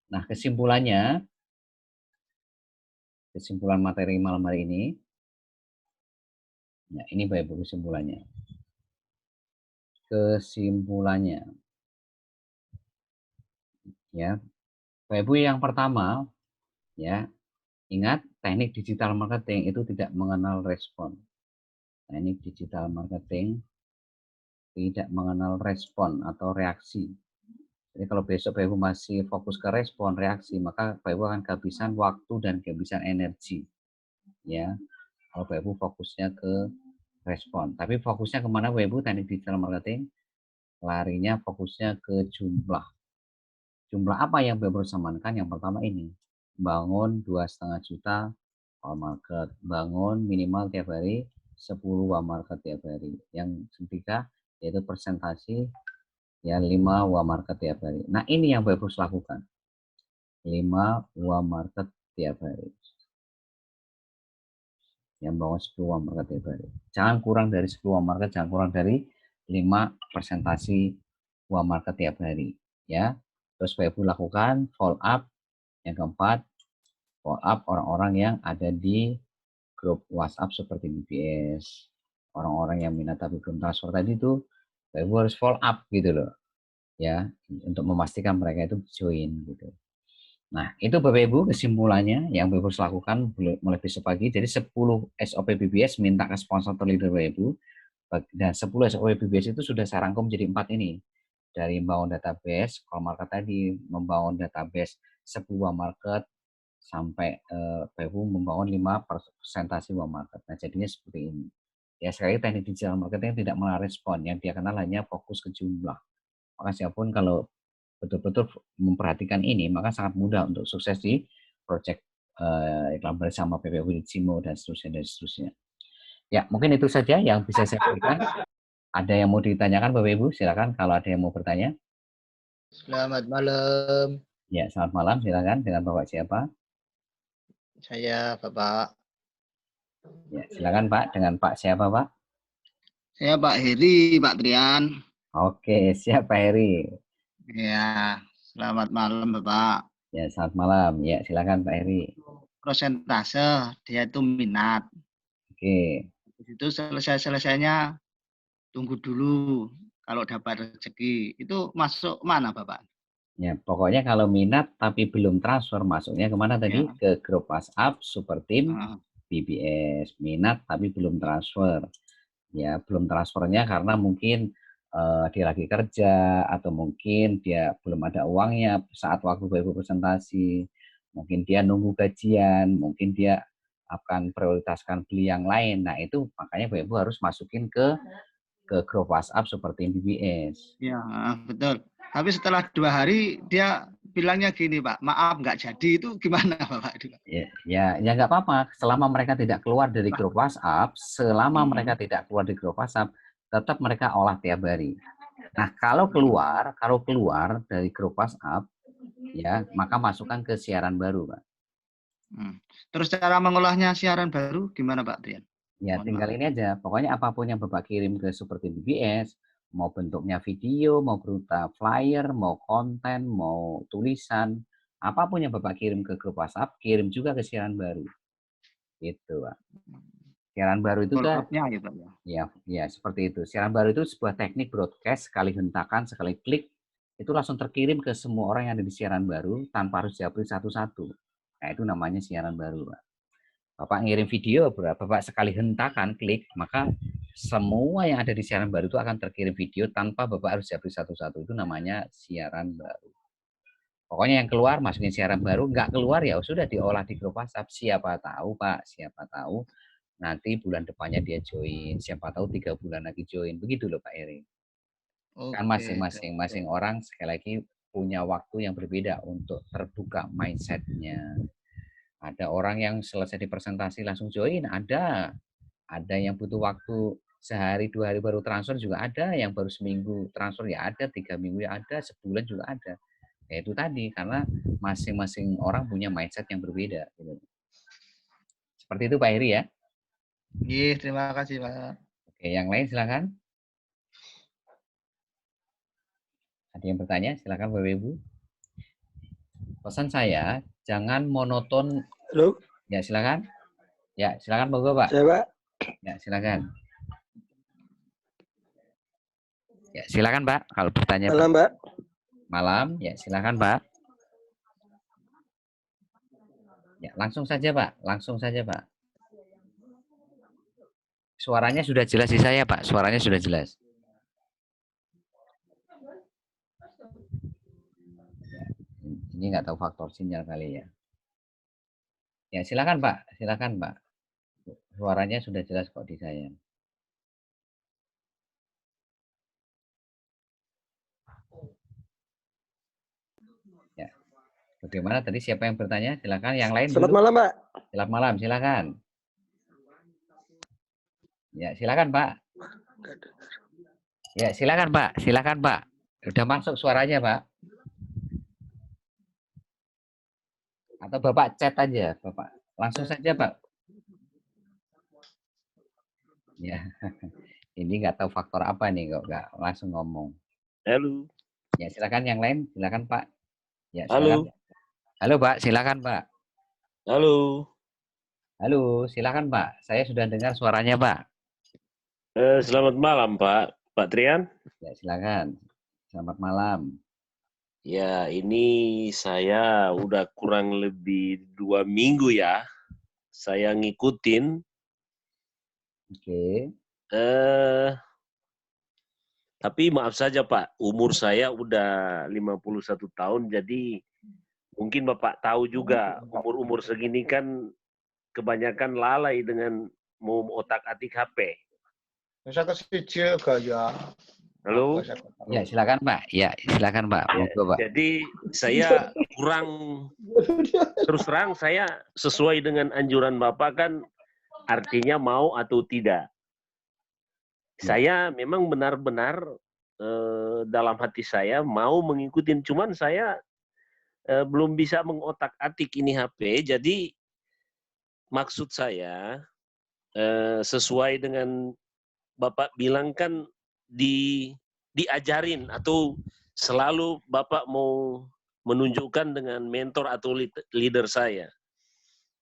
Nah, kesimpulan materi malam hari ini, nah ini Bapak Ibu kesimpulannya. Kesimpulannya ya. Bapak Ibu yang pertama ya, ingat teknik digital marketing itu tidak mengenal respon. Teknik digital marketing tidak mengenal respon atau reaksi. Jadi kalau besok Bapak Ibu masih fokus ke respon, reaksi, maka Bapak Ibu akan kehabisan waktu dan kehabisan energi. Ya, kalau Bapak Ibu fokusnya ke respon. Tapi fokusnya kemana Bapak Ibu teknik digital marketing? Larinya fokusnya ke jumlah. Jumlah apa yang Bapak Ibu harus amankan? Yang pertama ini, bangun 2,5 juta warm market. Bangun minimal tiap hari 10 warm market tiap hari. Yang ketiga, yaitu presentasi ya 5 warm market tiap hari. Nah, ini yang Bapak Ibu harus lakukan. 5 warm market tiap hari. Yang bangun 10 warm market tiap hari. Jangan kurang dari 10 warm market, jangan kurang dari 5 presentasi warm market tiap hari. Ya, terus Bapak Ibu lakukan follow up. Yang keempat, follow up orang-orang yang ada di grup WhatsApp seperti BBS, orang-orang yang minat tapi belum transfer tadi itu, Bapak Ibu harus follow up gitu loh, ya, untuk memastikan mereka itu join gitu. Nah, itu Bapak Ibu kesimpulannya yang Bapak Ibu harus lakukan mulai besok pagi. Jadi 10 SOP BBS minta ke sponsor terleader Bapak Ibu, dan 10 SOP BBS itu sudah saya rangkum jadi 4 ini. Dari membangun database, kalau market tadi membangun database sebuah market, sampai Bapak membangun 5 presentasi uang market. Nah, jadinya seperti ini. Ya, sekali teknik digital marketing tidak mengenal respon, yang dia kenal hanya fokus ke jumlah. Maka siapapun kalau betul-betul memperhatikan ini, maka sangat mudah untuk sukses di project iklan bersama PPU Cimo dan seterusnya dan seterusnya. Ya, mungkin itu saja yang bisa saya berikan. Ada yang mau ditanyakan Bapak Ibu? Silakan kalau ada yang mau bertanya. Selamat malam. Ya, selamat malam. Silakan dengan Bapak siapa? Saya Bapak Ya, silakan Pak. Dengan Pak siapa Pak? Saya Pak Heri, Pak Trian. Oke, siap Pak Heri. Ya, selamat malam Bapak. Ya, selamat malam. Ya, silakan Pak Heri. Prosentase dia itu minat. Oke. Itu selesainya tunggu dulu kalau dapat rezeki. Itu masuk mana Bapak? Ya, pokoknya kalau minat tapi belum transfer, masuknya kemana tadi? Ya. Ke grup WhatsApp Super Team Uh, BBS. Minat tapi belum transfer. Ya, belum transfernya karena mungkin dia lagi kerja atau mungkin dia belum ada uangnya saat waktu presentasi. Mungkin dia nunggu gajian, mungkin dia akan prioritaskan beli yang lain. Nah, itu makanya Bapak Ibu harus masukin ke grup WhatsApp seperti BBS. ya, betul. Tapi setelah 2 hari dia bilangnya gini Pak, maaf nggak jadi, itu gimana Bapak? Ya nggak apa-apa. Selama mereka tidak keluar dari grup WhatsApp, selama mereka tidak keluar dari grup WhatsApp, tetap mereka olah tiap hari. Nah, kalau keluar dari grup WhatsApp, ya maka masukkan ke siaran baru, Pak. Terus cara mengolahnya siaran baru gimana Pak Trian? Ya, tinggal ini aja. Pokoknya apapun yang Bapak kirim ke seperti BBS, mau bentuknya video, mau berupa flyer, mau konten, mau tulisan, apapun yang Bapak kirim ke grup WhatsApp, kirim juga ke siaran baru. Gitu, Pak. Siaran baru itu kan gitu ya. Ya, seperti itu. Siaran baru itu sebuah teknik broadcast, sekali hentakan, sekali klik, itu langsung terkirim ke semua orang yang ada di siaran baru tanpa harus diupload satu-satu. Nah, itu namanya siaran baru, Pak. Bapak ngirim video, Bapak sekali hentakan, klik, maka semua yang ada di siaran baru itu akan terkirim video tanpa Bapak harus diupload satu-satu. Itu namanya siaran baru. Pokoknya yang keluar masukin siaran baru, nggak keluar ya sudah diolah di grup WhatsApp. Siapa tahu, Pak, siapa tahu nanti bulan depannya dia join, siapa tahu 3 bulan lagi join, begitu loh Pak Eri. Kan masing-masing orang sekali lagi punya waktu yang berbeda untuk terbuka mindsetnya. Ada orang yang selesai di presentasi langsung join, ada yang butuh waktu sehari 2 hari baru transfer juga ada, yang baru seminggu transfer ya ada, 3 minggu ya ada, sebulan juga ada. Ya itu tadi, karena masing-masing orang punya mindset yang berbeda. Gitu. Seperti itu Pak Eri ya. Iya, terima kasih Pak. Oke, yang lain silakan. Ada yang bertanya? Silakan Bapak Ibu. Pesan saya, jangan monoton. Halo. Ya, silakan. Ya, silakan Bapak. Saya Pak. Ya, silakan. Ya, silakan Pak kalau bertanya. Malam, Pak. Malam. Ya, silakan Pak. Ya, langsung saja Pak. Langsung saja Pak. Suaranya sudah jelas di saya Pak. Suaranya sudah jelas. Ya, ini nggak tahu faktor sinyal kali ya. Ya, silakan Pak. Silakan Pak. Suaranya sudah jelas kok di saya. Ya. Bagaimana tadi siapa yang bertanya? Silakan yang lain. Selamat malam, Pak. Selamat malam, silakan. Ya, silakan Pak. Ya, silakan Pak. Silakan Pak. Udah masuk suaranya Pak. Atau Bapak chat aja, Bapak. Langsung saja Pak. Ya, ini nggak tahu faktor apa nih kok nggak langsung ngomong. Halo. Ya, silakan yang lain, silakan Pak. Ya, silakan. Halo Pak, silakan Pak. Halo. Halo, silakan Pak. Saya sudah dengar suaranya Pak. Selamat malam Pak. Pak Trian. Ya, silakan. Selamat malam. Ya, ini saya udah kurang lebih 2 minggu ya. Saya ngikutin. Oke. Tapi maaf saja Pak, umur saya udah 51 tahun, jadi mungkin Bapak tahu juga umur-umur segini kan kebanyakan lalai dengan mau otak-atik HP. Saya kasih juga ya. Halo. Ya, silakan Pak. Ya, silakan Pak. Monggo, Pak. Jadi saya kurang, terus terang saya sesuai dengan anjuran Bapak kan artinya mau atau tidak. Saya memang benar-benar dalam hati saya mau mengikuti, cuman saya belum bisa mengotak-atik ini HP. Jadi maksud saya sesuai dengan Bapak bilang kan diajarin atau selalu Bapak mau menunjukkan dengan mentor atau leader saya.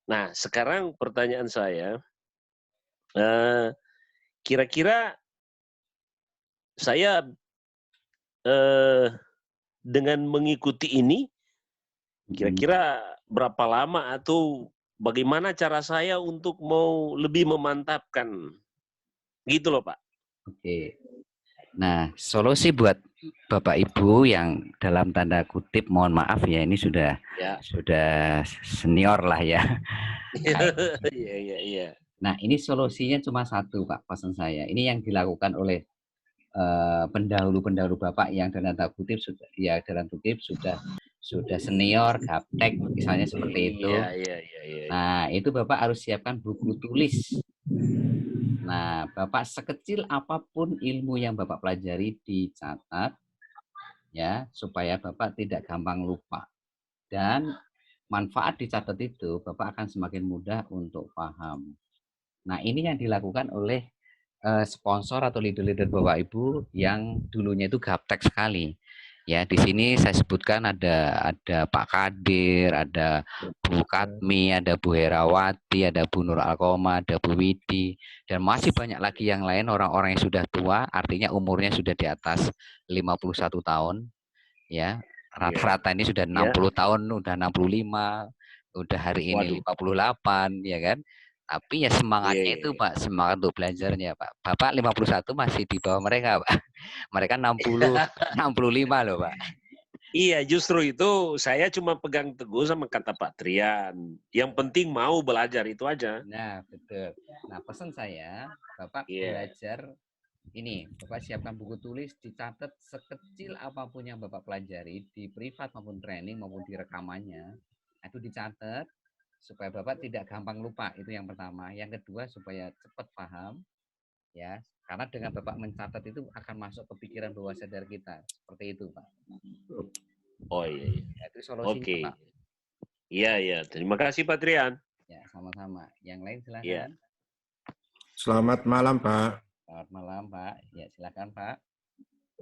Nah, sekarang pertanyaan saya, kira-kira saya dengan mengikuti ini, kira-kira berapa lama atau bagaimana cara saya untuk mau lebih memantapkan, gitu loh Pak. Oke. Nah, solusi buat Bapak Ibu yang dalam tanda kutip mohon maaf ya, ini sudah senior lah ya. Iya. Nah, ini solusinya cuma satu Pak, pesan saya. Ini yang dilakukan oleh pendahulu-pendahulu Bapak yang dalam tanda kutip sudah senior, gaptek misalnya seperti itu. Iya. Nah, itu Bapak harus siapkan buku tulis. Nah, Bapak sekecil apapun ilmu yang Bapak pelajari dicatat ya, supaya Bapak tidak gampang lupa. Dan manfaat dicatat itu Bapak akan semakin mudah untuk paham. Nah, ini yang dilakukan oleh sponsor atau leader-leader Bapak Ibu yang dulunya itu gaptek sekali. Ya, di sini saya sebutkan ada Pak Kadir, ada Bu Katmi, ada Bu Herawati, ada Bu Nur Alkoma, ada Bu Widi, dan masih banyak lagi yang lain orang-orang yang sudah tua, artinya umurnya sudah di atas 51 tahun, ya. Rata-rata ini sudah 60 tahun, udah 65, udah hari ini 58, ya kan? Tapi ya semangatnya itu Pak, semangat untuk belajarnya Pak. Bapak 51 masih di bawah mereka Pak. Mereka 60, 65 loh Pak. Iya, justru itu saya cuma pegang teguh sama kata Pak Trian. Yang penting mau belajar itu aja. Nah, betul. Nah, pesan saya, Bapak belajar ini, Bapak siapkan buku tulis, dicatat sekecil apapun yang Bapak pelajari di privat maupun training maupun di rekamannya. Itu dicatat supaya Bapak tidak gampang lupa, itu yang pertama. Yang kedua supaya cepat paham, ya. Karena dengan Bapak mencatat itu akan masuk ke pikiran bawah sadar kita, seperti itu, Pak. Oh iya. Ya, itu solusinya, Pak. Iya. Terima kasih Pak Trian. Ya, sama-sama. Yang lain silakan. Ya. Selamat malam, Pak. Selamat malam, Pak. Ya, silakan, Pak.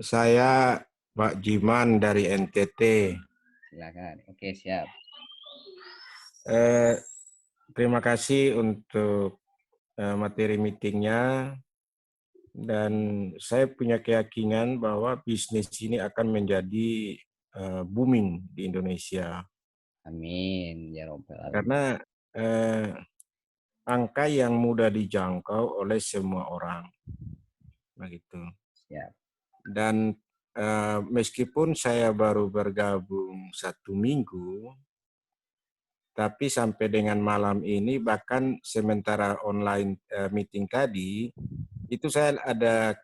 Saya Pak Jiman dari NTT. Silakan. Oke, siap. Terima kasih untuk materi meetingnya, dan saya punya keyakinan bahwa bisnis ini akan menjadi booming di Indonesia. Amin ya robbal alamin. Karena angka yang mudah dijangkau oleh semua orang, begitu. Siap. Dan meskipun saya baru bergabung 1 minggu, tapi sampai dengan malam ini, bahkan sementara online meeting tadi, itu saya ada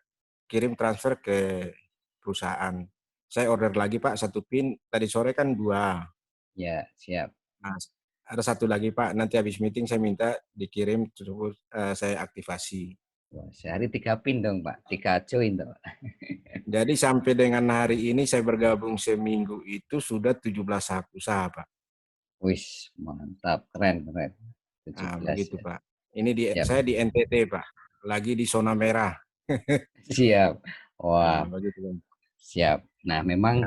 kirim transfer ke perusahaan. Saya order lagi Pak 1 pin, tadi sore kan 2. Ya, siap. Nah, ada 1 lagi Pak, nanti habis meeting saya minta dikirim, terus saya aktivasi. Wah, sehari 3 pin dong Pak, 3 join dong. Jadi sampai dengan hari ini saya bergabung seminggu itu sudah 17 usaha Pak. Wis, mantap, keren. 17, nah, begitu ya. Pak. Ini saya di NTT Pak, lagi di zona merah. Siap. Wah, begitu Pak. Siap. Nah, memang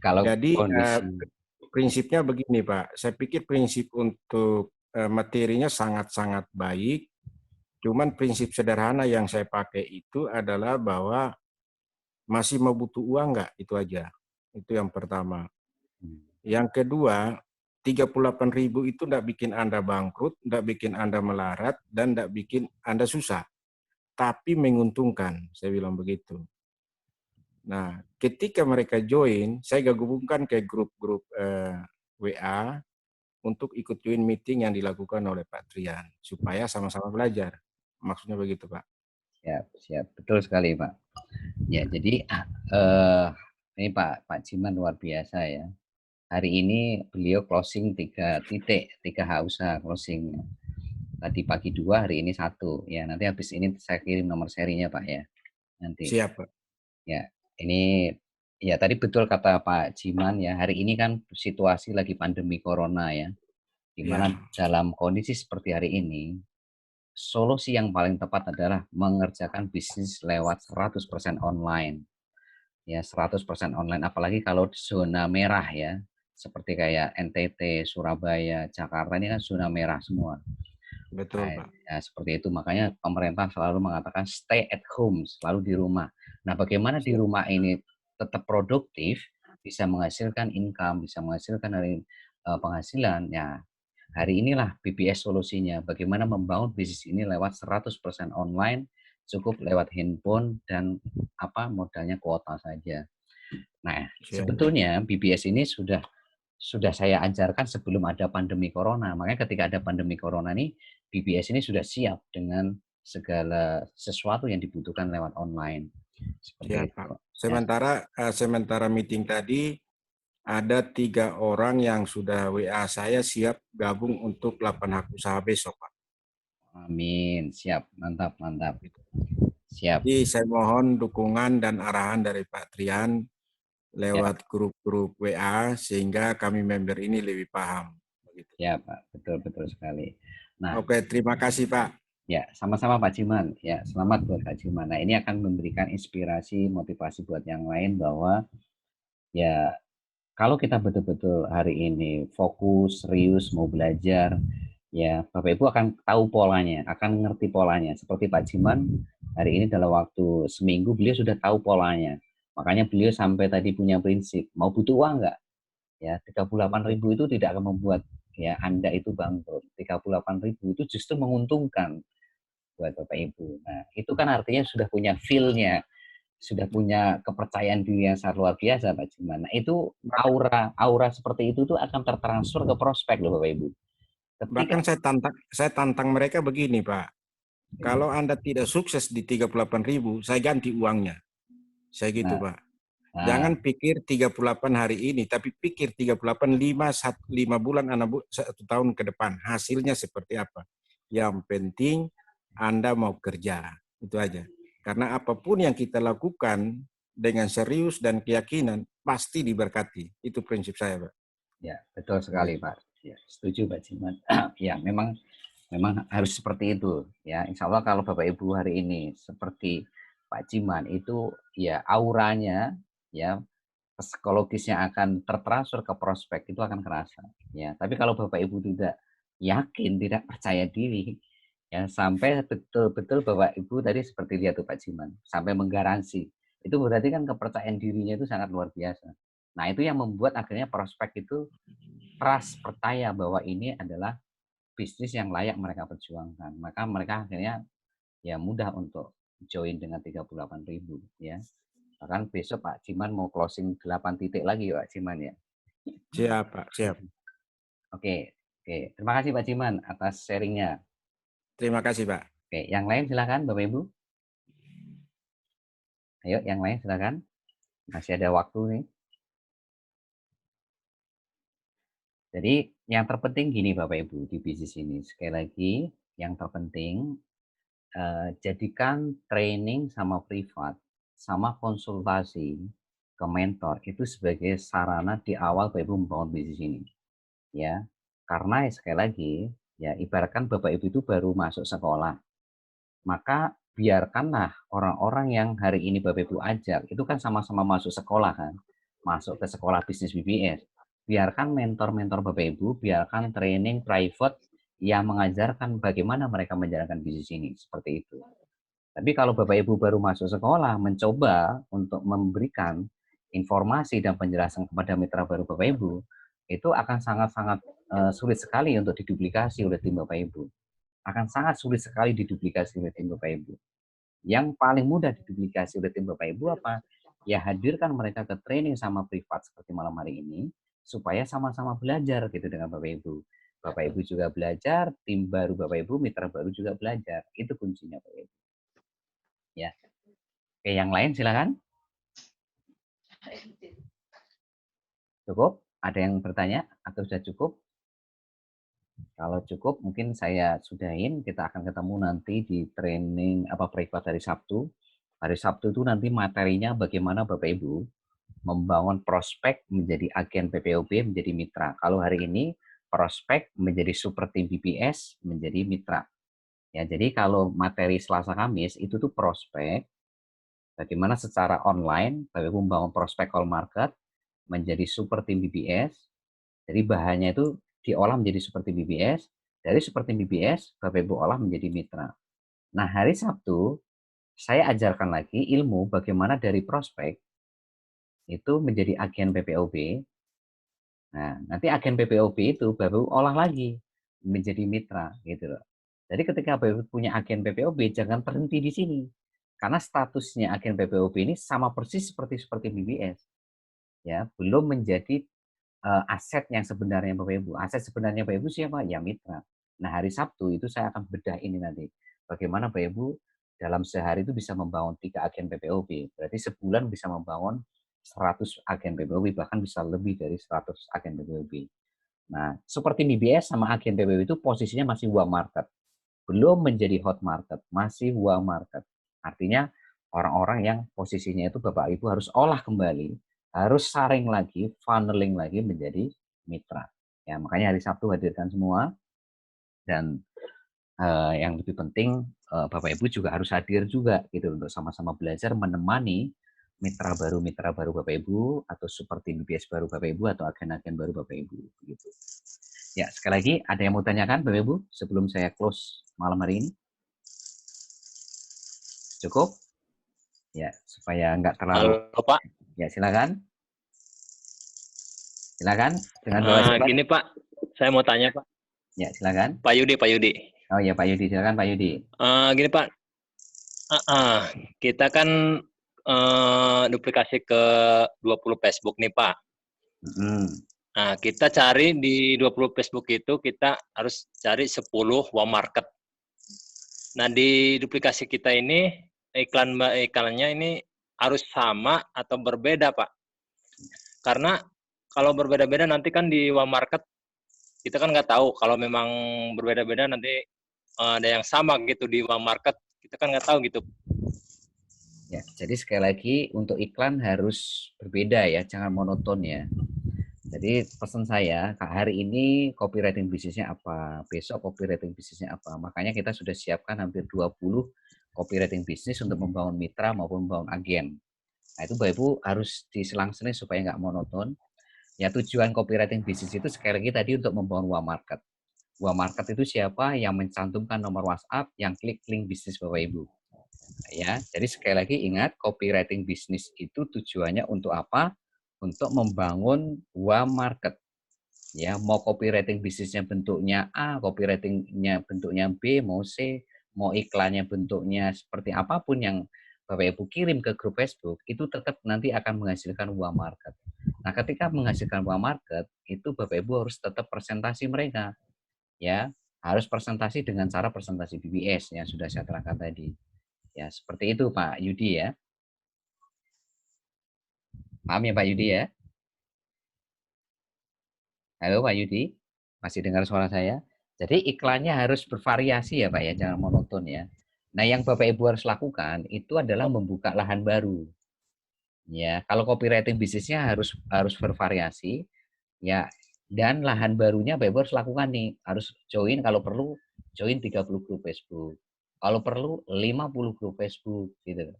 kalau jadi kondisi prinsipnya begini Pak, saya pikir prinsip untuk materinya sangat-sangat baik, cuman prinsip sederhana yang saya pakai itu adalah bahwa masih mau butuh uang nggak, itu aja. Itu yang pertama. Yang kedua, 38.000 itu tidak bikin Anda bangkrut, tidak bikin Anda melarat, dan tidak bikin Anda susah. Tapi menguntungkan, saya bilang begitu. Nah, ketika mereka join, saya gabungkan ke grup-grup WA untuk ikut join meeting yang dilakukan oleh Pak Trian, supaya sama-sama belajar. Maksudnya begitu, Pak. Siap. Betul sekali, Pak. Ya, jadi ini Pak Jiman luar biasa ya. Hari ini beliau closing 3 titik, 3 usaha closing. Tadi pagi 2, hari ini 1. Ya, nanti habis ini saya kirim nomor serinya, Pak ya. Nanti. Siap, Pak. Ya, ini ya tadi betul kata Pak Jiman ya. Hari ini kan situasi lagi pandemi corona ya. Di mana dalam kondisi seperti hari ini, solusi yang paling tepat adalah mengerjakan bisnis lewat 100% online. Ya, 100% online, apalagi kalau zona merah ya, seperti kayak NTT, Surabaya, Jakarta ini kan zona merah semua. Betul, Nah, Pak. ya, seperti itu, makanya pemerintah selalu mengatakan stay at home, selalu di rumah. Nah, bagaimana di rumah ini tetap produktif, bisa menghasilkan income, bisa menghasilkan dari penghasilan, ya hari inilah BBS solusinya. Bagaimana membangun bisnis ini lewat 100% online, cukup lewat handphone dan modalnya kuota saja. Nah, Siap. sebetulnya BBS ini sudah saya ajarkan sebelum ada pandemi corona. Makanya ketika ada pandemi corona ini, BBS ini sudah siap dengan segala sesuatu yang dibutuhkan lewat online. Seperti Siap, itu. Pak. Ya. Sementara meeting tadi, ada 3 orang yang sudah WA saya siap gabung untuk 8 hak usaha besok, Pak. Amin. Siap. Mantap, mantap. Siap. Jadi saya mohon dukungan dan arahan dari Pak Trian lewat grup-grup WA sehingga kami member ini lebih paham. Ya, Pak. Betul sekali. Nah, Oke, terima kasih, Pak. ya, sama-sama Pak Jiman. Ya, selamat buat Pak Jiman. Nah, ini akan memberikan inspirasi, motivasi buat yang lain bahwa ya kalau kita betul-betul hari ini fokus, serius, mau belajar, ya Bapak Ibu akan tahu polanya, akan ngerti polanya. Seperti Pak Jiman, hari ini dalam waktu seminggu beliau sudah tahu polanya. Makanya beliau sampai tadi punya prinsip, mau butuh uang nggak? Ya, 38.000 itu tidak akan membuat ya Anda itu bangkrut. 38.000 itu justru menguntungkan buat Bapak Ibu. Nah, itu kan artinya sudah punya feel-nya, sudah punya kepercayaan diri yang sangat luar biasa, Pak Jiman. Nah, itu aura seperti itu tuh akan tertransfer ke prospek loh, Bapak Ibu. Ketika Bahkan saya tantang mereka begini, Pak. Kalau Anda tidak sukses di 38.000, saya ganti uangnya. Saya gitu, nah, Pak. nah, Jangan pikir 38 hari ini, tapi pikir 38 5 bulan, 1 tahun ke depan. Hasilnya seperti apa. Yang penting Anda mau kerja. Itu aja. Karena apapun yang kita lakukan dengan serius dan keyakinan, pasti diberkati. Itu prinsip saya, Pak. ya, betul sekali, Pak. Ya, setuju, Pak Jiman. Ya, memang harus seperti itu. Ya, insya Allah kalau Bapak Ibu hari ini seperti Pak Jiman itu ya auranya ya psikologisnya akan tertransfer ke prospek itu akan kerasa ya. Tapi kalau Bapak Ibu tidak yakin, tidak percaya diri ya sampai betul-betul Bapak Ibu tadi seperti lihat tuh Pak Jiman sampai menggaransi itu berarti kan kepercayaan dirinya itu sangat luar biasa. Nah, itu yang membuat akhirnya prospek itu trust, percaya bahwa ini adalah bisnis yang layak mereka perjuangkan. Maka mereka akhirnya ya mudah untuk join dengan 38.000 ya. Bahkan besok Pak Jiman mau closing 8 titik lagi Pak Jiman ya. Siap, Pak. Siap. Oke, oke. Terima kasih Pak Jiman atas sharingnya. Terima kasih, Pak. Oke, yang lain silakan Bapak Ibu. Ayo, yang lain silakan. Masih ada waktu nih. Jadi yang terpenting gini Bapak Ibu di bisnis ini. Sekali lagi, yang terpenting jadikan training sama privat sama konsultasi ke mentor itu sebagai sarana di awal Bapak Ibu membangun bisnis ini. Ya, karena sekali lagi ya ibaratkan Bapak Ibu itu baru masuk sekolah, maka biarkanlah orang-orang yang hari ini Bapak Ibu ajak itu kan sama-sama masuk sekolah kan, masuk ke sekolah bisnis BBS. Biarkan mentor-mentor Bapak Ibu, biarkan training private yang mengajarkan bagaimana mereka menjalankan bisnis ini seperti itu. Tapi kalau Bapak Ibu baru masuk sekolah, mencoba untuk memberikan informasi dan penjelasan kepada mitra baru Bapak Ibu, itu akan sangat-sangat sulit sekali untuk diduplikasi oleh tim Bapak Ibu. Akan sangat sulit sekali diduplikasi oleh tim Bapak Ibu. Yang paling mudah diduplikasi oleh tim Bapak Ibu apa? Ya hadirkan mereka ke training sama privat seperti malam hari ini, supaya sama-sama belajar gitu dengan Bapak Ibu. Bapak Ibu juga belajar, tim baru Bapak Ibu, mitra baru juga belajar. Itu kuncinya Bapak Ibu. Ya. Oke, yang lain silakan. Cukup? Ada yang bertanya atau sudah cukup? Kalau cukup mungkin saya sudahin, kita akan ketemu nanti di training privat hari Sabtu. Hari Sabtu itu nanti materinya bagaimana Bapak Ibu membangun prospek menjadi agen PPOB menjadi mitra. Kalau hari ini prospek menjadi super tim BBS menjadi mitra. Ya, jadi kalau materi Selasa Kamis itu tuh prospek, bagaimana secara online Bapak Ibu membangun prospek call market menjadi super tim BBS. Jadi bahannya itu diolah menjadi super tim BBS, dari super tim BBS Bapak Ibu olah menjadi mitra. Nah, hari Sabtu saya ajarkan lagi ilmu bagaimana dari prospek itu menjadi agen PPOB. Nah, nanti agen PPOB itu baru olah lagi menjadi mitra gitu loh. Jadi ketika baru punya agen PPOB jangan berhenti di sini. Karena statusnya agen PPOB ini sama persis seperti BBS. Ya, belum menjadi aset yang sebenarnya Bapak Ibu. Aset sebenarnya Bapak Ibu siapa? Ya mitra. Nah, hari Sabtu itu saya akan bedah ini nanti. Bagaimana Bapak Ibu dalam sehari itu bisa membangun 3 agen PPOB. Berarti sebulan bisa membangun 100 agen PPOB, bahkan bisa lebih dari 100 agen PPOB. Nah, seperti BBS sama agen PPOB itu posisinya masih warm market. Belum menjadi hot market, masih warm market. Artinya orang-orang yang posisinya itu Bapak Ibu harus olah kembali, harus saring lagi, funneling lagi menjadi mitra. Ya, makanya hari Sabtu hadirkan semua, dan yang lebih penting Bapak Ibu juga harus hadir juga gitu untuk sama-sama belajar menemani mitra baru Bapak Ibu atau seperti BBS baru Bapak Ibu atau agen-agen baru Bapak Ibu begitu. Ya, sekali lagi ada yang mau tanyakan Bapak Ibu sebelum saya close malam hari ini? Cukup? Ya, supaya nggak terlalu. Halo Pak. Ya, silakan. Silakan dengan Bapak siapa? Gini Pak, saya mau tanya Pak. Ya, silakan. Pak Yudi. Oh ya, Pak Yudi, silakan Pak Yudi. Gini Pak, kita kan duplikasi ke 20 Facebook nih Pak. Nah, kita cari di 20 Facebook itu kita harus cari 10 warm market. Nah, di duplikasi kita ini iklannya ini harus sama atau berbeda Pak. Karena kalau berbeda-beda nanti kan di warm market kita kan nggak tahu, kalau memang berbeda-beda nanti ada yang sama gitu di warm market, kita kan nggak tahu gitu. Ya, jadi sekali lagi untuk iklan harus berbeda ya, jangan monoton ya. Jadi pesan saya, hari ini copywriting bisnisnya apa, besok copywriting bisnisnya apa. Makanya kita sudah siapkan hampir 20 copywriting bisnis untuk membangun mitra maupun membangun agen. Nah, itu Bapak Ibu harus diselang-seling supaya nggak monoton. Ya, tujuan copywriting bisnis itu sekali lagi tadi untuk membangun warm market. Warm market itu siapa? Yang mencantumkan nomor WhatsApp, yang klik link bisnis Bapak Ibu. Ya, jadi sekali lagi ingat, copywriting bisnis itu tujuannya untuk apa? Untuk membangun warm market. Ya, mau copywriting bisnisnya bentuknya A, copywritingnya bentuknya B, mau C, mau iklannya bentuknya seperti apapun yang Bapak Ibu kirim ke grup Facebook, itu tetap nanti akan menghasilkan warm market. Nah, ketika menghasilkan warm market, itu Bapak Ibu harus tetap presentasi mereka. Ya, harus presentasi dengan cara presentasi BBS yang sudah saya terangkan tadi. Ya, seperti itu Pak Yudi ya. Paham ya Pak Yudi ya? Halo Pak Yudi, masih dengar suara saya? Jadi iklannya harus bervariasi ya Pak ya, jangan monoton ya. Nah, yang Bapak Ibu harus lakukan itu adalah membuka lahan baru. Ya, kalau copywriting bisnisnya harus bervariasi ya, dan lahan barunya Bapak Ibu harus lakukan nih, harus join kalau perlu join 30 grup Facebook. Kalau perlu 50 grup Facebook gitu.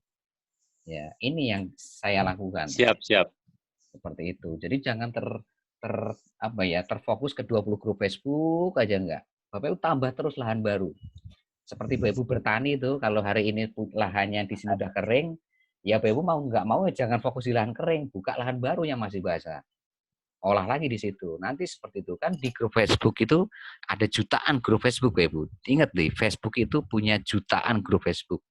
Ya, ini yang saya lakukan. Siap. Seperti itu. Jadi jangan terfokus ke 20 grup Facebook aja enggak. Bapak Ibu tambah terus lahan baru. Seperti Bapak Ibu bertani itu, kalau hari ini lahannya di sini udah kering, ya Bapak Ibu mau enggak mau jangan fokus di lahan kering, buka lahan baru yang masih basah. Olah lagi di situ. Nanti seperti itu kan, di grup Facebook itu ada jutaan grup Facebook Bapak Ibu. Ingat nih, Facebook itu punya jutaan grup Facebook.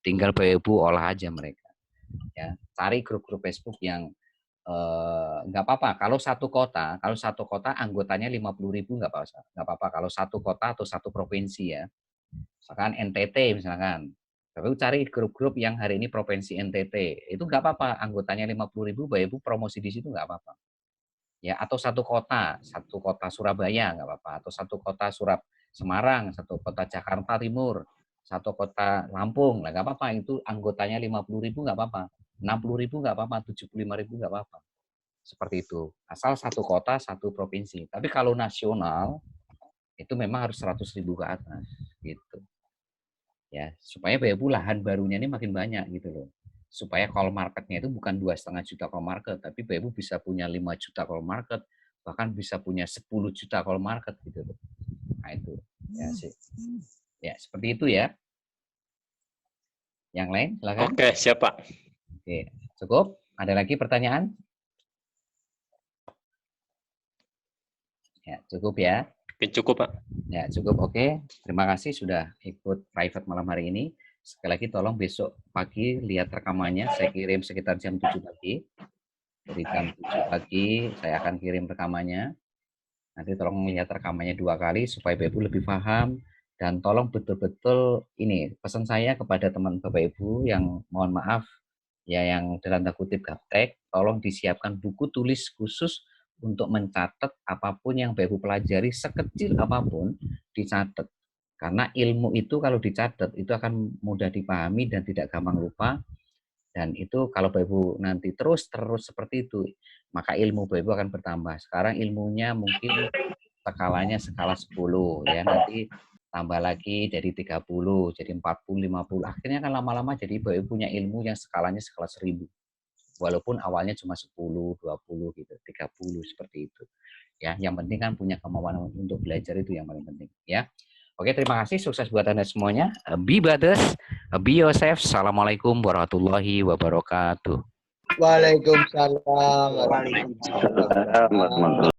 Tinggal Bapak Ibu olah aja mereka. Ya, cari grup-grup Facebook yang nggak apa-apa kalau satu kota anggotanya 50.000 nggak apa-apa kalau satu kota atau satu provinsi ya, misalkan NTT misalkan, tapi cari grup-grup yang hari ini provinsi NTT itu nggak apa-apa, anggotanya 50.000, Bapak Ibu promosi di situ nggak apa-apa ya, atau satu kota Surabaya nggak apa-apa, atau satu kota Semarang, satu kota Jakarta Timur, satu kota Lampung, nggak apa-apa, itu anggotanya 50.000 nggak apa-apa, 60.000 nggak apa-apa, 75.000 nggak apa-apa. Seperti itu. Asal satu kota, satu provinsi. Tapi kalau nasional, itu memang harus 100.000 ke atas. Gitu. Ya, supaya Bapak Ibu lahan barunya ini makin banyak gitu loh. Supaya call marketnya itu bukan 2,5 juta call market, tapi Bapak Ibu bisa punya 5 juta call market, bahkan bisa punya 10 juta call market gitu loh. Nah itu ya sih. Ya, seperti itu ya. Yang lain silakan. Oke, siap Pak. Oke, cukup? Ada lagi pertanyaan? Ya, cukup ya. Oke, cukup Pak. Ya, cukup. Oke. Terima kasih sudah ikut private malam hari ini. Sekali lagi tolong besok pagi lihat rekamannya. Saya kirim sekitar jam 7 pagi. Dari jam 7 pagi saya akan kirim rekamannya. Nanti tolong lihat rekamannya 2 kali supaya Bapak Ibu lebih paham. Dan tolong betul-betul ini pesan saya kepada teman Bapak Ibu yang mohon maaf ya yang dalam tanda kutip gaptek, tolong disiapkan buku tulis khusus untuk mencatat apapun yang Bapak Ibu pelajari sekecil apapun dicatat. Karena ilmu itu kalau dicatat itu akan mudah dipahami dan tidak gampang lupa. Dan itu kalau Bapak Ibu nanti terus seperti itu, maka ilmu Bapak Ibu akan bertambah. Sekarang ilmunya mungkin skalanya skala 10 ya, nanti tambah lagi dari 30 jadi 40 50. Akhirnya kan lama-lama jadi Bapak Ibu punya ilmu yang skalanya skala 1000. Walaupun awalnya cuma 10, 20 gitu, 30 seperti itu. Ya, yang penting kan punya kemauan untuk belajar itu yang paling penting ya. Oke, terima kasih. Sukses buat Anda semuanya. Be brothers, be yourself. Assalamualaikum warahmatullahi wabarakatuh. Waalaikumsalam. Waalaikumsalam.